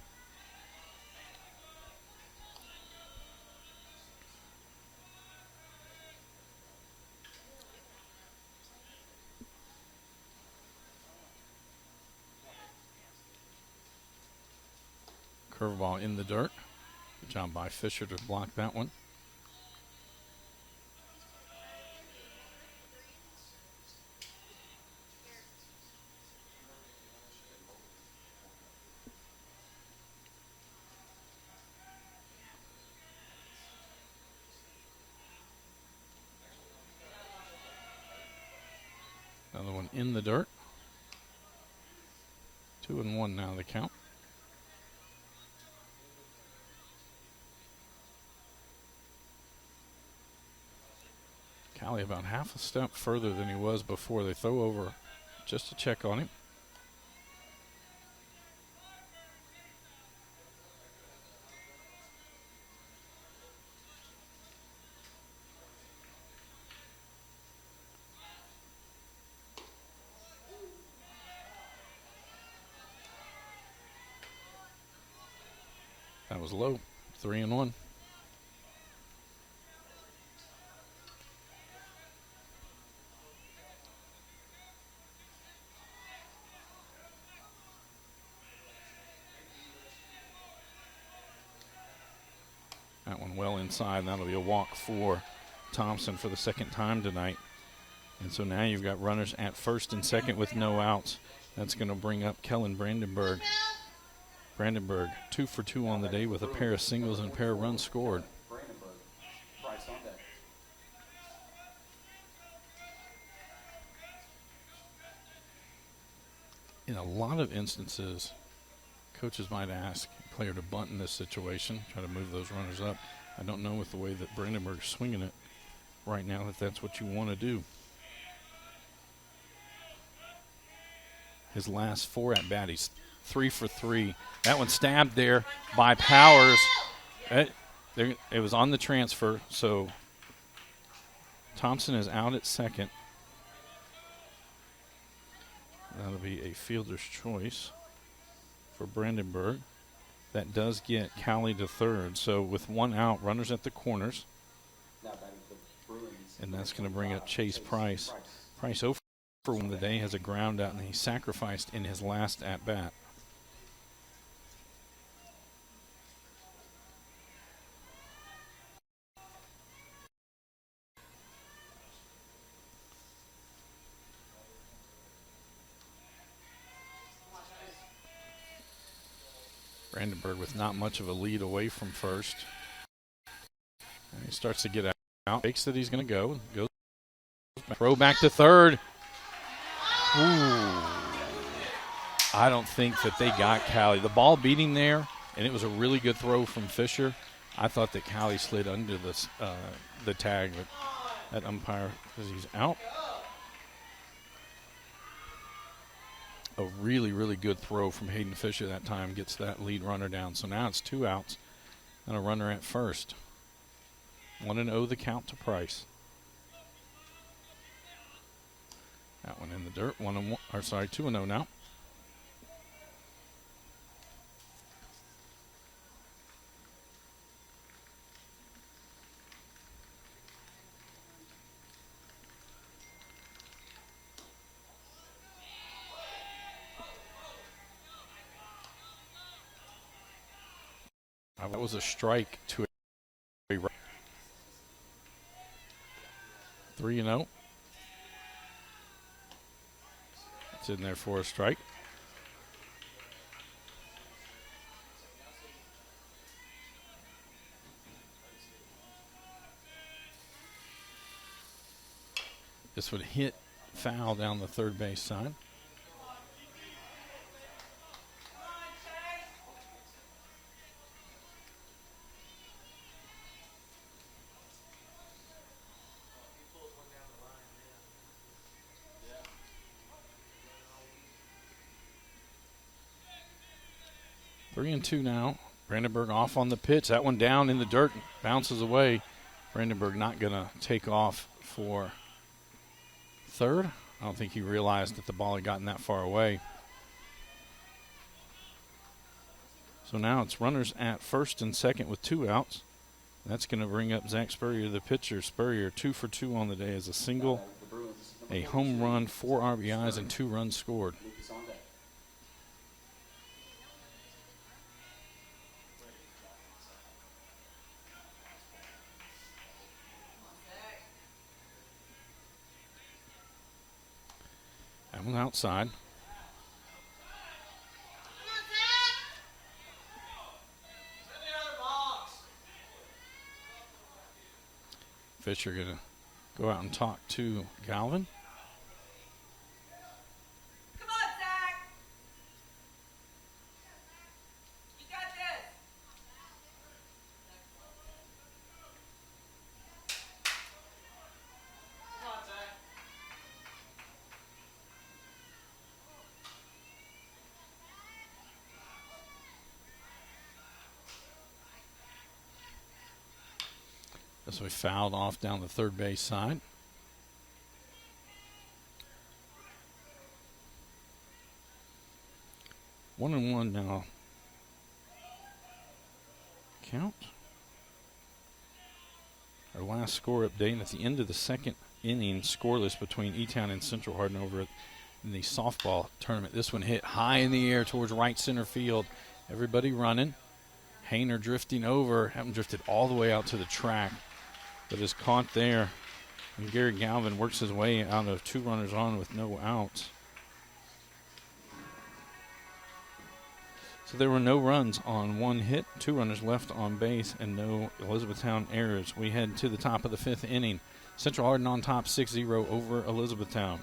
Curveball in the dirt. Good job by Fisher to block that one. Another one in the dirt. 2-1 now the count. Cowley about half a step further than he was before. They throw over just to check on him. That was low. 3-1. That one well inside, and that'll be a walk for Thompson for the second time tonight. And so now you've got runners at first and second with no outs. That's going to bring up Kellen Brandenburg. Brandenburg 2 for 2 on the day with a pair of singles and a pair of runs scored. Brandenburg, Price on deck. In a lot of instances, coaches might ask a player to bunt in this situation, try to move those runners up. I don't know with the way that Brandenburg's swinging it right now if that's what you want to do. His last 4 at bat, he's 3 for 3. That one stabbed there by Powers. It was on the transfer, so Thompson is out at second. That'll be a fielder's choice for Brandenburg. That does get Cowley to third. So with one out, runners at the corners. Now batting for the Bruins. And that's going to bring up Chase Price. Price 0 for 1 today, has a ground out, and he sacrificed in his last at-bat. Brandenburg with not much of a lead away from first. And he starts to get out. Fakes that he's going to go. Goes back. Throw back to third. Ooh. I don't think that they got Cowley. The ball beat him there, and it was a really good throw from Fisher. I thought that Cowley slid under the tag, but that umpire, because he's out. A really, really good throw from Hayden Fisher that time gets that lead runner down. So now it's 2 outs and a runner at first. 1-0 the count to Price. That one in the dirt. 2-0 now. That was a strike to a 3-0. It's in there for a strike. This would hit foul down the third base side. Three and two now. Brandenburg off on the pitch. That one down in the dirt, bounces away. Brandenburg not going to take off for third. I don't think he realized that the ball had gotten that far away. So now it's runners at first and second with 2 outs. That's going to bring up Zach Spurrier, the pitcher. Spurrier 2 for 2 on the day as a single, a home run, 4 RBIs, and 2 runs scored. That one outside. Fisher going to go out and talk to Galvin. Come on, Zach. You got this. Come on, Zach. So he fouled off down the third base side. One and one now. Count. Our last score update at the end of the second inning, scoreless between E-Town and Central Hardin over in the softball tournament. This one hit high in the air towards right center field. Everybody running. Hayner drifting over. Haven't drifted all the way out to the track, but is caught there. And Gary Galvin works his way out of 2 runners on with no outs. So there were no runs on 1 hit, 2 runners left on base, and no Elizabethtown errors. We head to the top of the 5th inning. Central Hardin on top 6-0 over Elizabethtown.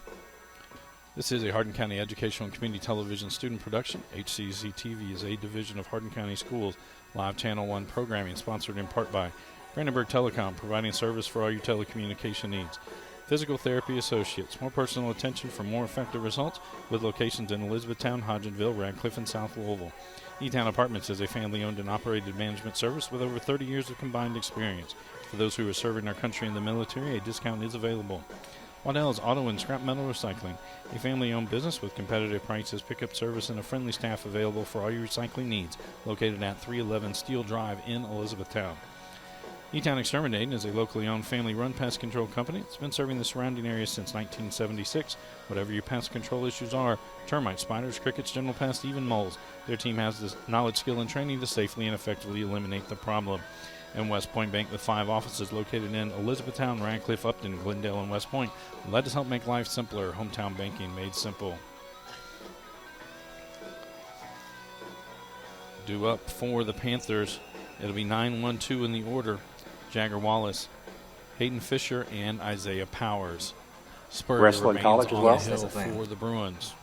This is a Hardin County Educational and Community Television student production. HCEC-TV is a division of Hardin County Schools live Channel 1 programming, sponsored in part by Brandenburg Telecom, providing service for all your telecommunication needs. Physical Therapy Associates. More personal attention for more effective results with locations in Elizabethtown, Hodgenville, Radcliffe, and South Louisville. E-Town Apartments is a family-owned and operated management service with over 30 years of combined experience. For those who are serving our country in the military, a discount is available. Waddell's Auto and Scrap Metal Recycling, a family-owned business with competitive prices, pickup service, and a friendly staff available for all your recycling needs. Located at 311 Steel Drive in Elizabethtown. E-Town Exterminating is a locally owned family-run pest control company. It's been serving the surrounding area since 1976. Whatever your pest control issues are, termites, spiders, crickets, general pests, even moles, their team has the knowledge, skill, and training to safely and effectively eliminate the problem. And West Point Bank with 5 offices located in Elizabethtown, Radcliffe, Upton, Glendale, and West Point. Let us help make life simpler. Hometown banking made simple. Due up for the Panthers. It'll be 9-1-2 in the order. Jagger Wallace, Hayden Fisher, and Isaiah Powers. Spurrier Wrestling remains college as on well? the hill for the Bruins.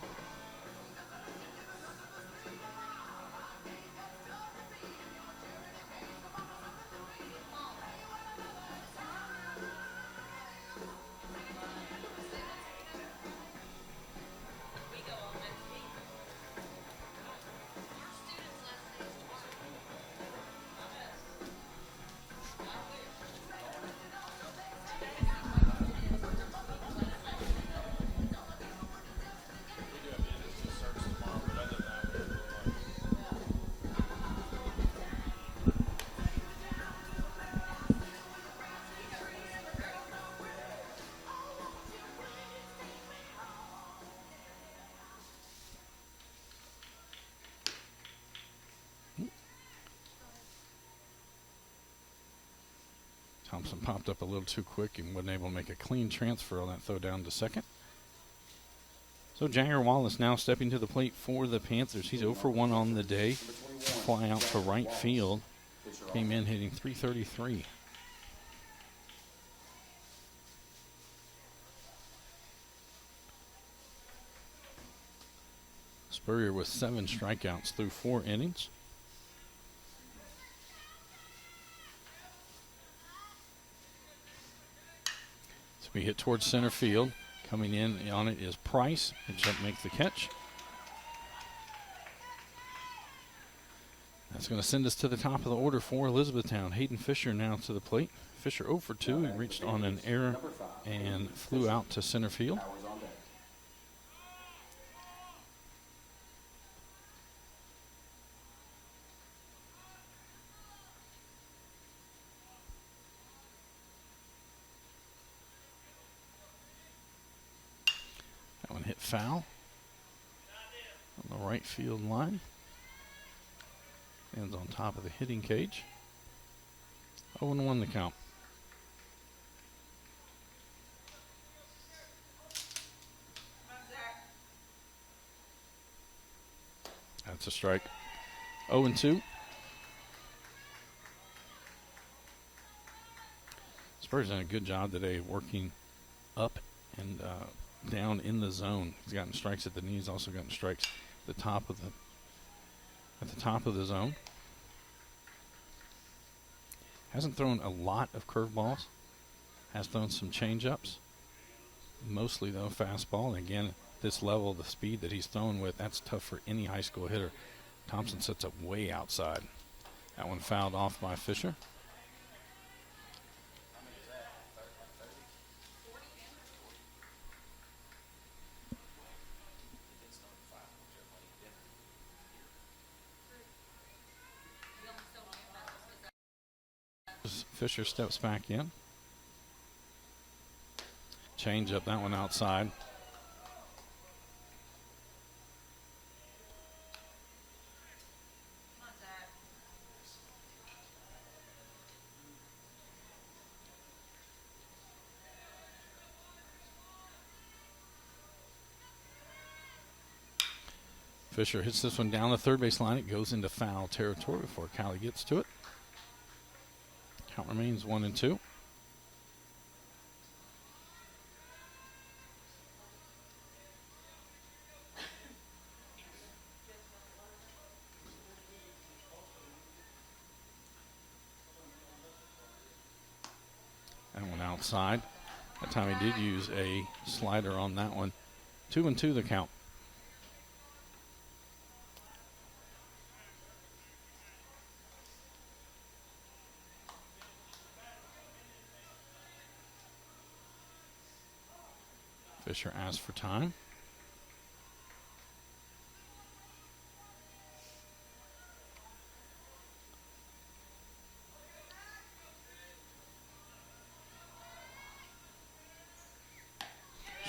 Thompson popped up a little too quick and wasn't able to make a clean transfer on that throw down to second. So Jagger Wallace now stepping to the plate for the Panthers. He's 0 for 1 on the day. Fly out to right field. Came in hitting .333. Spurrier with 7 strikeouts through 4 innings. We hit towards center field. Coming in on it is Price. And jump make the catch. That's going to send us to the top of the order for Elizabethtown. Hayden Fisher now to the plate. Fisher 0 for 2. He reached on an error and flew out to center field. That one hit foul on the right field line. Ends on top of the hitting cage. 0-1 the count. That's a strike. 0-2. Spurs done a good job today working up and down in the zone. He's gotten strikes at the knees, also gotten strikes at the top of the zone. Hasn't thrown a lot of curveballs. Has thrown some changeups. Mostly though fastball. And again, this level, the speed that he's thrown with, that's tough for any high school hitter. Thompson sets up way outside. That one fouled off by Fisher. Fisher steps back in. Change up, that one outside. Fisher hits this one down the third base line. It goes into foul territory before Callie gets to it. Count remains 1-2. That one outside. That time he did use a slider on that one. 2-2 the count. Fisher asked for time.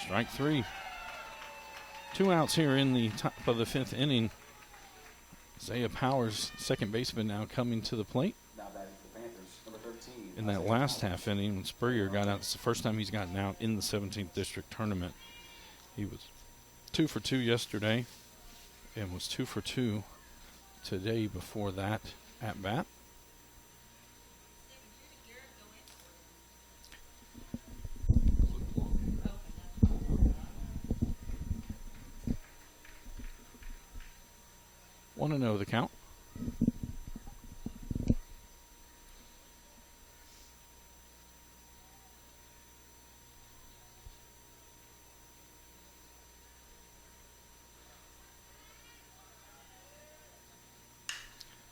Strike three. 2 outs here in the top of the 5th inning. Zaya Powers, second baseman, now coming to the plate. Now batting for the Panthers, number 13. In that last half inning, when Spurrier got out, it's the first time he's gotten out in the 17th district tournament. He was 2 for 2 yesterday and was 2 for 2 today before that at bat. Want to know the count?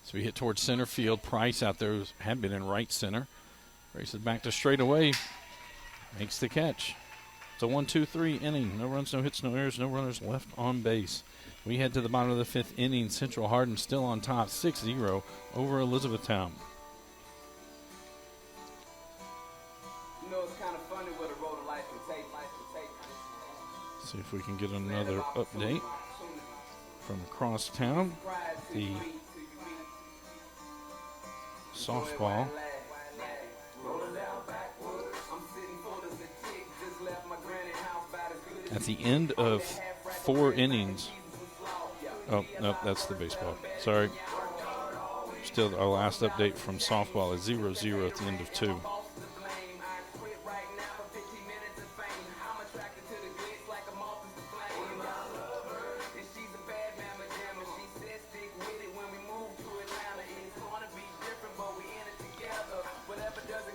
So we hit towards center field. Price out there had been in right center. Races back to straightaway. Makes the catch. It's a 1-2-3 inning. No runs, no hits, no errors, no runners left on base. We head to the bottom of the 5th inning. Central Hardin still on top, 6-0 over Elizabethtown. You know, it's kind of funny what a road of life can take. See if we can get another update from across town. The softball at the end of 4 innings. Oh, no, that's the baseball. Sorry. Still, our last update from softball is 0-0 at the end of 2.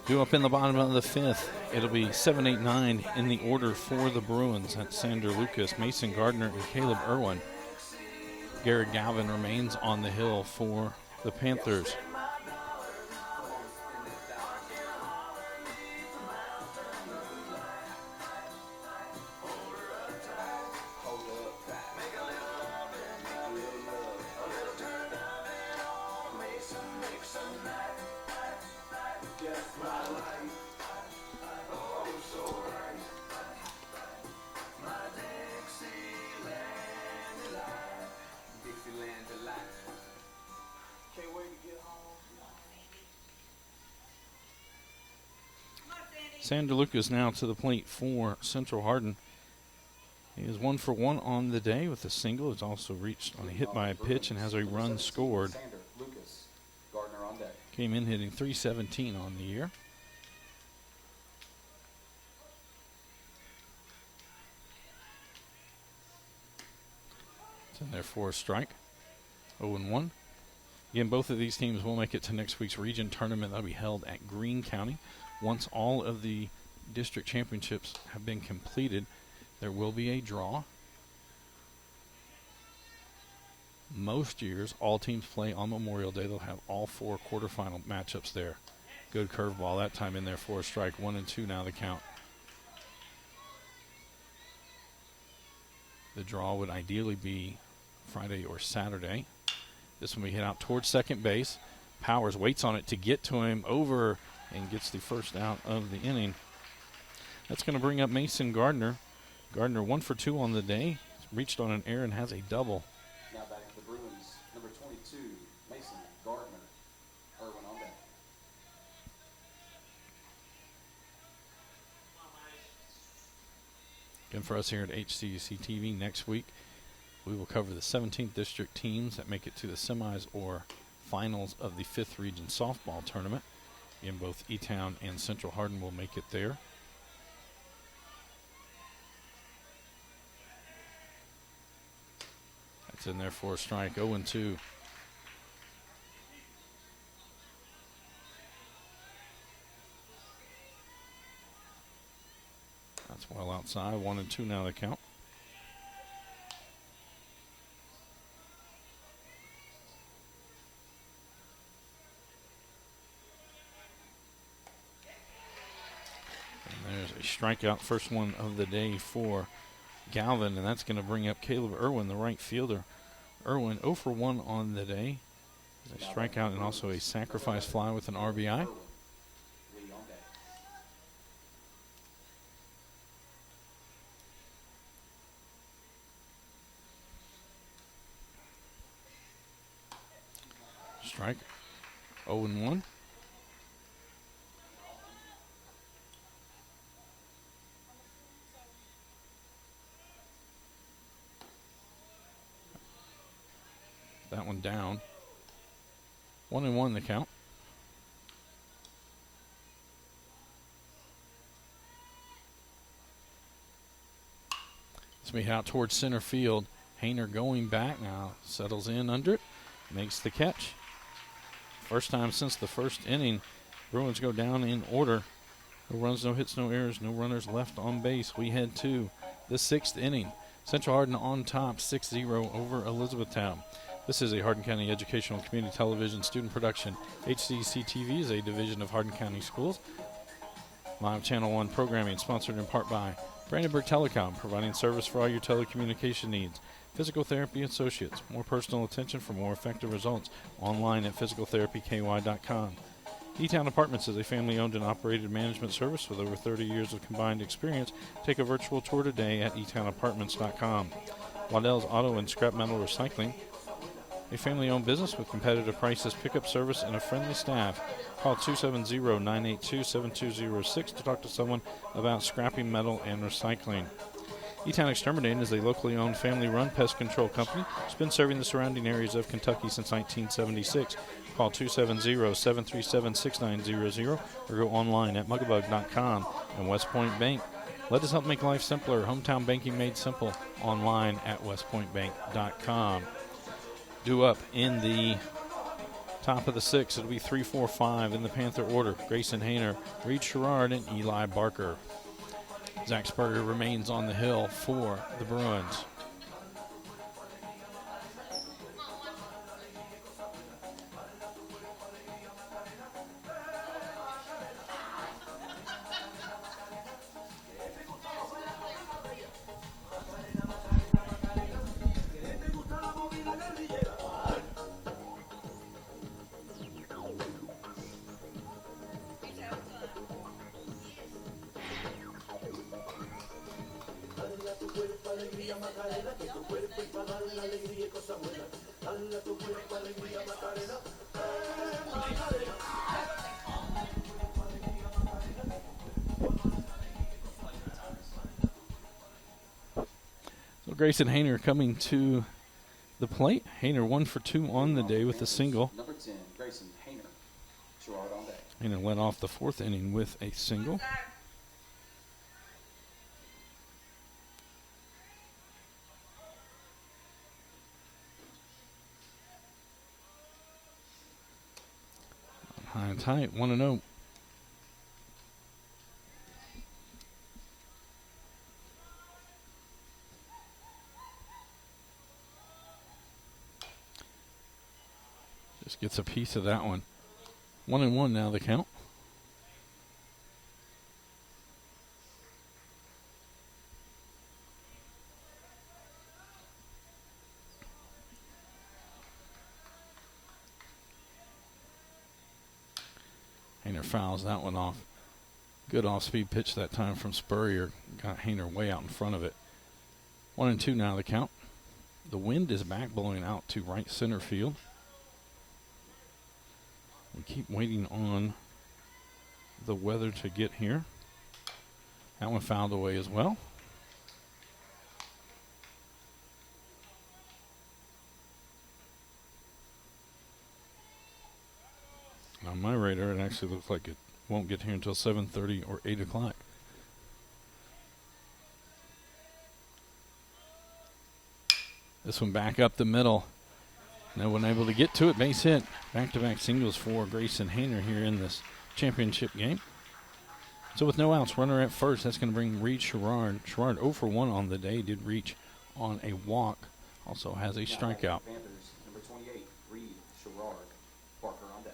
Due up in the bottom of the 5th, it'll be 7-8-9 in the order for the Bruins. That's Sander Lucas, Mason Gardner, and Caleb Irwin. Garrett Galvin remains on the hill for the Panthers. Sander Lucas now to the plate for Central Hardin. He is 1 for 1 on the day with a single. He's also reached on a hit by a pitch and has a run scored. Sander Lucas, Gardner on deck. Came in hitting .317 on the year. It's in there for a strike. 0-1. Again, both of these teams will make it to next week's region tournament. That'll be held at Greene County. Once all of the district championships have been completed, there will be a draw. Most years, all teams play on Memorial Day. They'll have all 4 quarterfinal matchups there. Good curveball that time in there for a strike. 1-2 now the count. The draw would ideally be Friday or Saturday. This one we hit out towards second base. Powers waits on it to get to him over and gets the first out of the inning. That's going to bring up Mason Gardner. Gardner 1 for 2 on the day. Reached on an error and has a double. Now back to the Bruins, number 22, Mason Gardner. Irwin on deck. Again, for us here at HCEC-TV next week, we will cover the 17th district teams that make it to the semis or finals of the 5th region softball tournament. Again, both E-Town and Central Hardin will make it there. That's in there for a strike. 0-2. outside. 1-2 now the count. And there's a strikeout, first one of the day for Galvin, and that's going to bring up Caleb Irwin, the right fielder. Irwin 0 for 1 on the day. A strikeout and also a sacrifice fly with an RBI. Leading on deck. Strike 0-1. That one down. 1-1 the count. It's made out towards center field. Hayner going back now, settles in under it, makes the catch. First time since the first inning, Bruins go down in order. No runs, no hits, no errors, no runners left on base. We head to the 6th inning. Central Hardin on top, 6-0 over Elizabethtown. This is a Hardin County Educational Community Television student production. HCEC-TV is a division of Hardin County Schools. Live Channel 1 programming sponsored in part by Brandenburg Telecom, providing service for all your telecommunication needs. Physical Therapy Associates, more personal attention for more effective results. Online at physicaltherapyky.com. E-Town Apartments is a family-owned and operated management service with over 30 years of combined experience. Take a virtual tour today at etownapartments.com. Waddell's Auto and Scrap Metal Recycling, a family-owned business with competitive prices, pickup service, and a friendly staff. Call 270-982-7206 to talk to someone about scrapping metal and recycling. E-Town Exterminating is a locally owned, family-run pest control company. It's been serving the surrounding areas of Kentucky since 1976. Call 270-737-6900 or go online at mugabug.com. And West Point Bank. Let us help make life simpler. Hometown banking made simple. Online at westpointbank.com. Due up in the top of the 6th, it'll be 3-4-5 in the Panther order. Grayson Hayner, Reed Sherrard, and Eli Barker. Zach Spurrier remains on the hill for the Bruins. So Grayson Hayner coming to the plate. Hayner 1 for 2 on the day with a single. Number 10, Grayson Hayner. Gerard on deck. Hayner led off the 4th inning with a single. High and tight, 1-0. Just gets a piece of that one. 1-1 now the count. Hayner fouls that one off. Good off-speed pitch that time from Spurrier. Got Hayner way out in front of it. 1-2 now the count. The wind is back, blowing out to right center field. We keep waiting on the weather to get here. That one fouled away as well. On my radar, it actually looks like it won't get here until 7:30 or 8 o'clock. This one back up the middle. No one able to get to it. Base hit. Back-to-back singles for Grayson Hayner here in this championship game. So with no outs, runner at first, that's going to bring Reed Sherrard. Sherrard 0 for 1 on the day, did reach on a walk. Also has a strikeout. Panthers, number 28, Reed Sherrard. Barker on deck.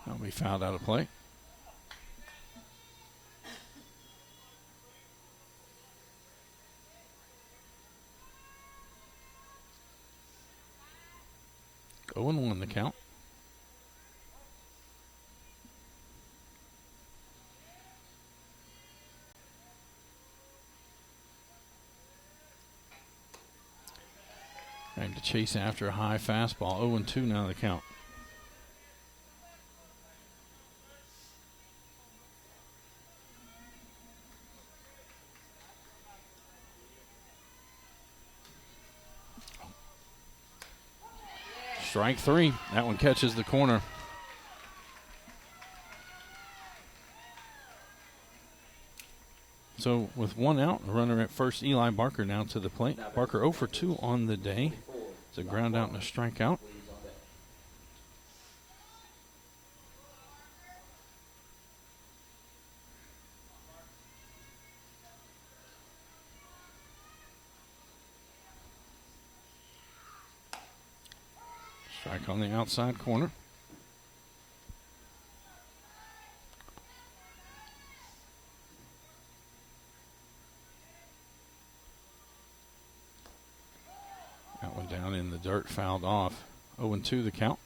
That'll be fouled out of play. Oh, and 1 the count. Trying to chase after a high fastball. 0 and 2 now the count. Strike 3. That one catches the corner. So with 1 out, a runner at first, Eli Barker now to the plate. Barker 0 for 2 on the day. It's a ground out and a strikeout. Leads on deck. Strike on the outside corner. That one down in the dirt, fouled off. 0 and 2 the count.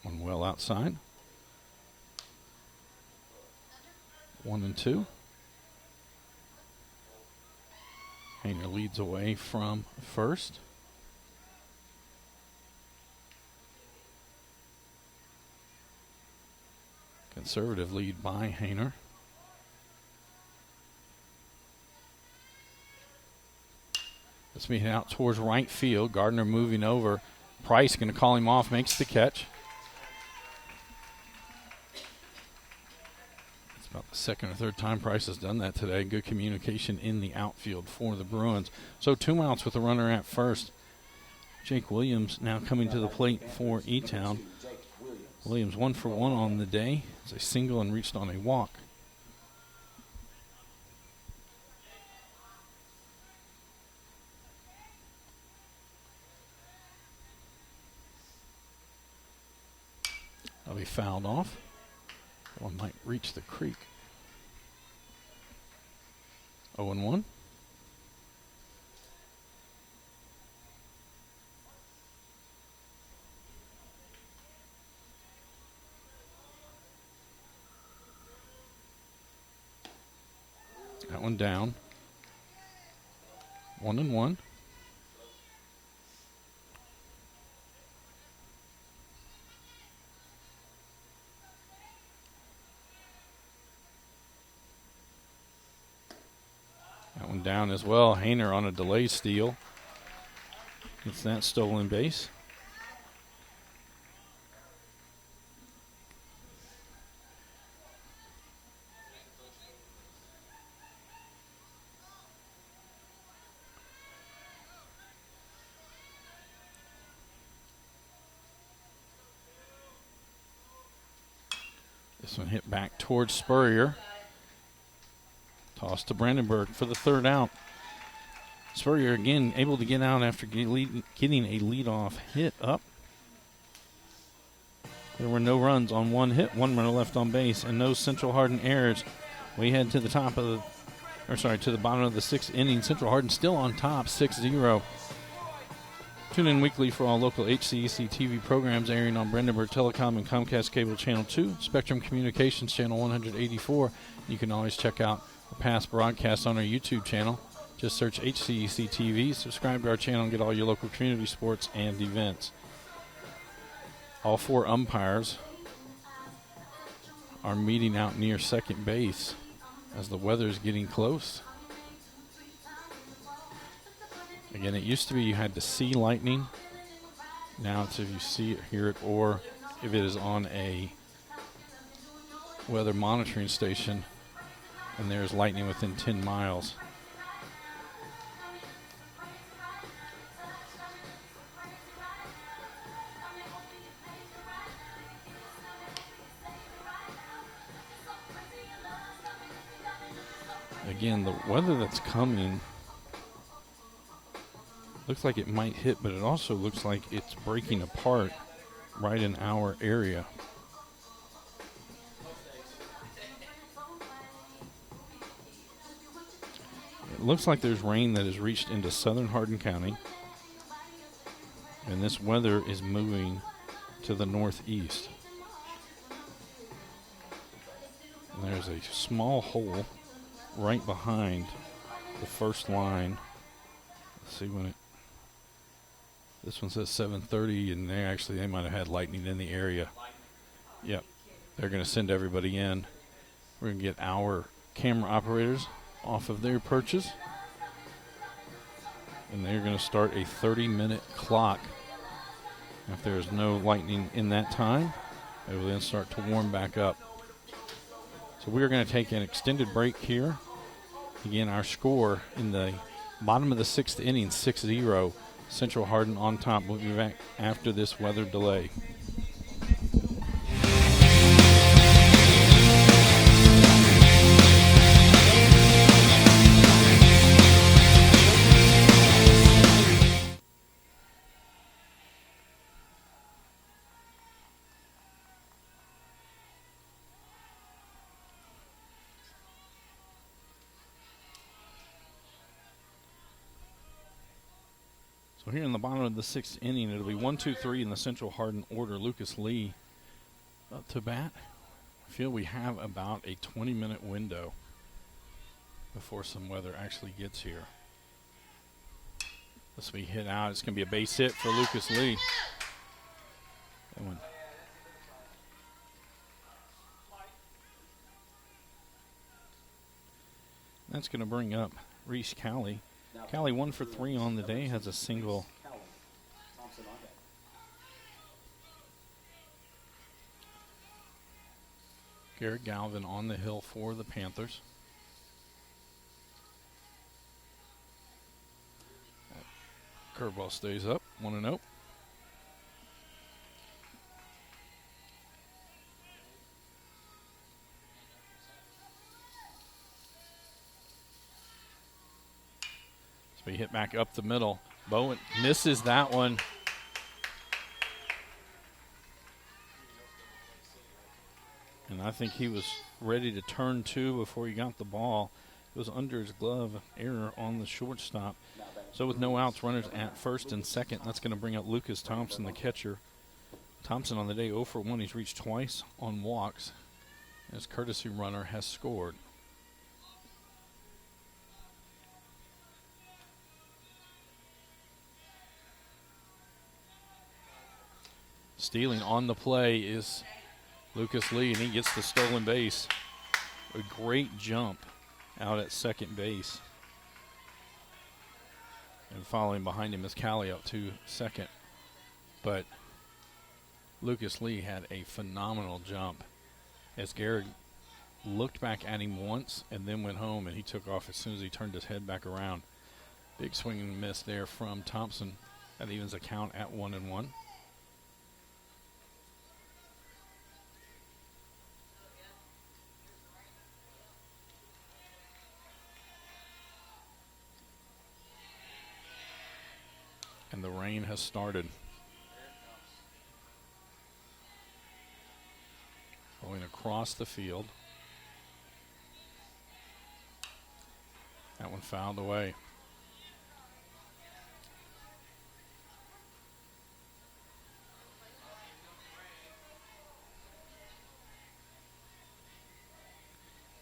One well outside. 1 and 2. Hayner leads away from first. Conservative lead by Hayner. Let's meet out towards right field. Gardner moving over. Price going to call him off, makes the catch. It's about the second or third time Price has done that today. Good communication in the outfield for the Bruins. So 2 outs with a runner at first. Jake Williams now coming to the plate for E-Town. Jake Williams. Williams 1 for 1 on the day. It's a single and reached on a walk. That'll be fouled off. One might reach the creek. 0 and 1. That one down. 1 and 1. That one down as well. Hayner on a delay steal. Gets that stolen base. This one hit back towards Spurrier. Toss to Brandenburg for the third out. Spurrier again able to get out after getting a leadoff hit up. There were no runs on 1 hit, 1 runner left on base, and no Central Hardin errors. We head to the to the bottom of the 6th inning. Central Hardin still on top, 6-0. Tune in weekly for all local HCEC-TV programs airing on Brandenburg Telecom and Comcast Cable Channel 2, Spectrum Communications Channel 184. You can always check out our past broadcasts on our YouTube channel. Just search HCEC-TV, subscribe to our channel, and get all your local community sports and events. All 4 umpires are meeting out near second base as the weather is getting close. Again, it used to be you had to see lightning. Now it's if you see it, hear it, or if it is on a weather monitoring station and there's lightning within 10 miles. Again, the weather that's coming looks like it might hit, but it also looks like it's breaking apart right in our area. It looks like there's rain that has reached into southern Hardin County, and this weather is moving to the northeast. And there's a small hole right behind the first line. Let's see when it. This one says 7:30, and they might have had lightning in the area. Yep, they're going to send everybody in. We're going to get our camera operators off of their perches, and they're going to start a 30-minute clock. If there is no lightning in that time, it will then start to warm back up. So we're going to take an extended break here. Again, our score in the bottom of the 6th inning, 6-0. Central Hardin on top. We'll be back after this weather delay. So here in the bottom of the 6th inning, it'll be 1-2-3 in the Central Hardin order. Lucas Lee up to bat. I feel we have about a 20-minute window before some weather actually gets here. This will be hit out. It's going to be a base hit for Lucas Lee. That one. That's going to bring up Reese Cowley. Cowley 1 for 3 on the day, has a single. Thompson on deck. Garrett Galvin on the hill for the Panthers. Curveball stays up, 1-0. So he hit back up the middle. Bowen misses that one. And I think he was ready to turn 2 before he got the ball. It was under his glove, error on the shortstop. So with no outs, runners at first and second. That's going to bring up Lucas Thompson, the catcher. Thompson on the day 0 for 1. He's reached twice on walks. His courtesy runner has scored. Stealing on the play is Lucas Lee, and he gets the stolen base. A great jump out at second base. And following behind him is Callie up to second. But Lucas Lee had a phenomenal jump as Garrett looked back at him once and then went home, and he took off as soon as he turned his head back around. Big swing and miss there from Thompson. That evens the count at 1-1. And the rain has started. Going across the field. That one fouled away.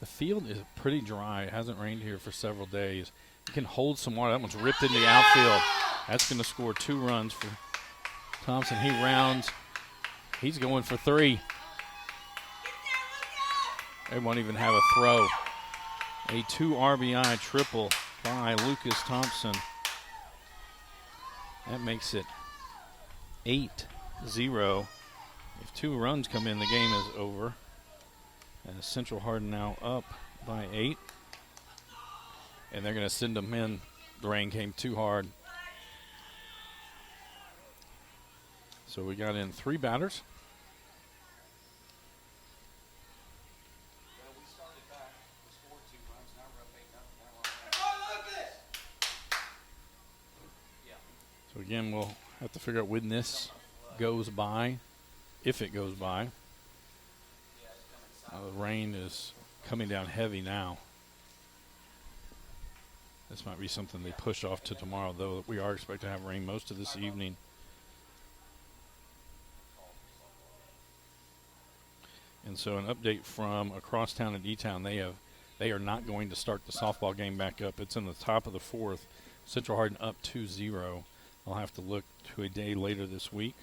The field is pretty dry. It hasn't rained here for several days. It can hold some water. That one's ripped into the outfield. That's going to score 2 runs for Thompson. He rounds He's going for three. They won't even have a throw. A 2 RBI triple by Lucas Thompson. That makes it 8-0. If 2 runs come in, the game is over. And Central Hardin now up by 8. And they're going to send them in. The rain came too hard. So we got in 3 batters. So again, we'll have to figure out when this goes by, if it goes by. The rain is coming down heavy now. This might be something they push off to tomorrow, though we are expected to have rain most of this evening. And so an update from across town at E-Town, they are not going to start the softball game back up. It's in the top of the 4th. Central Hardin up 2-0. I'll have to look to a day later this week.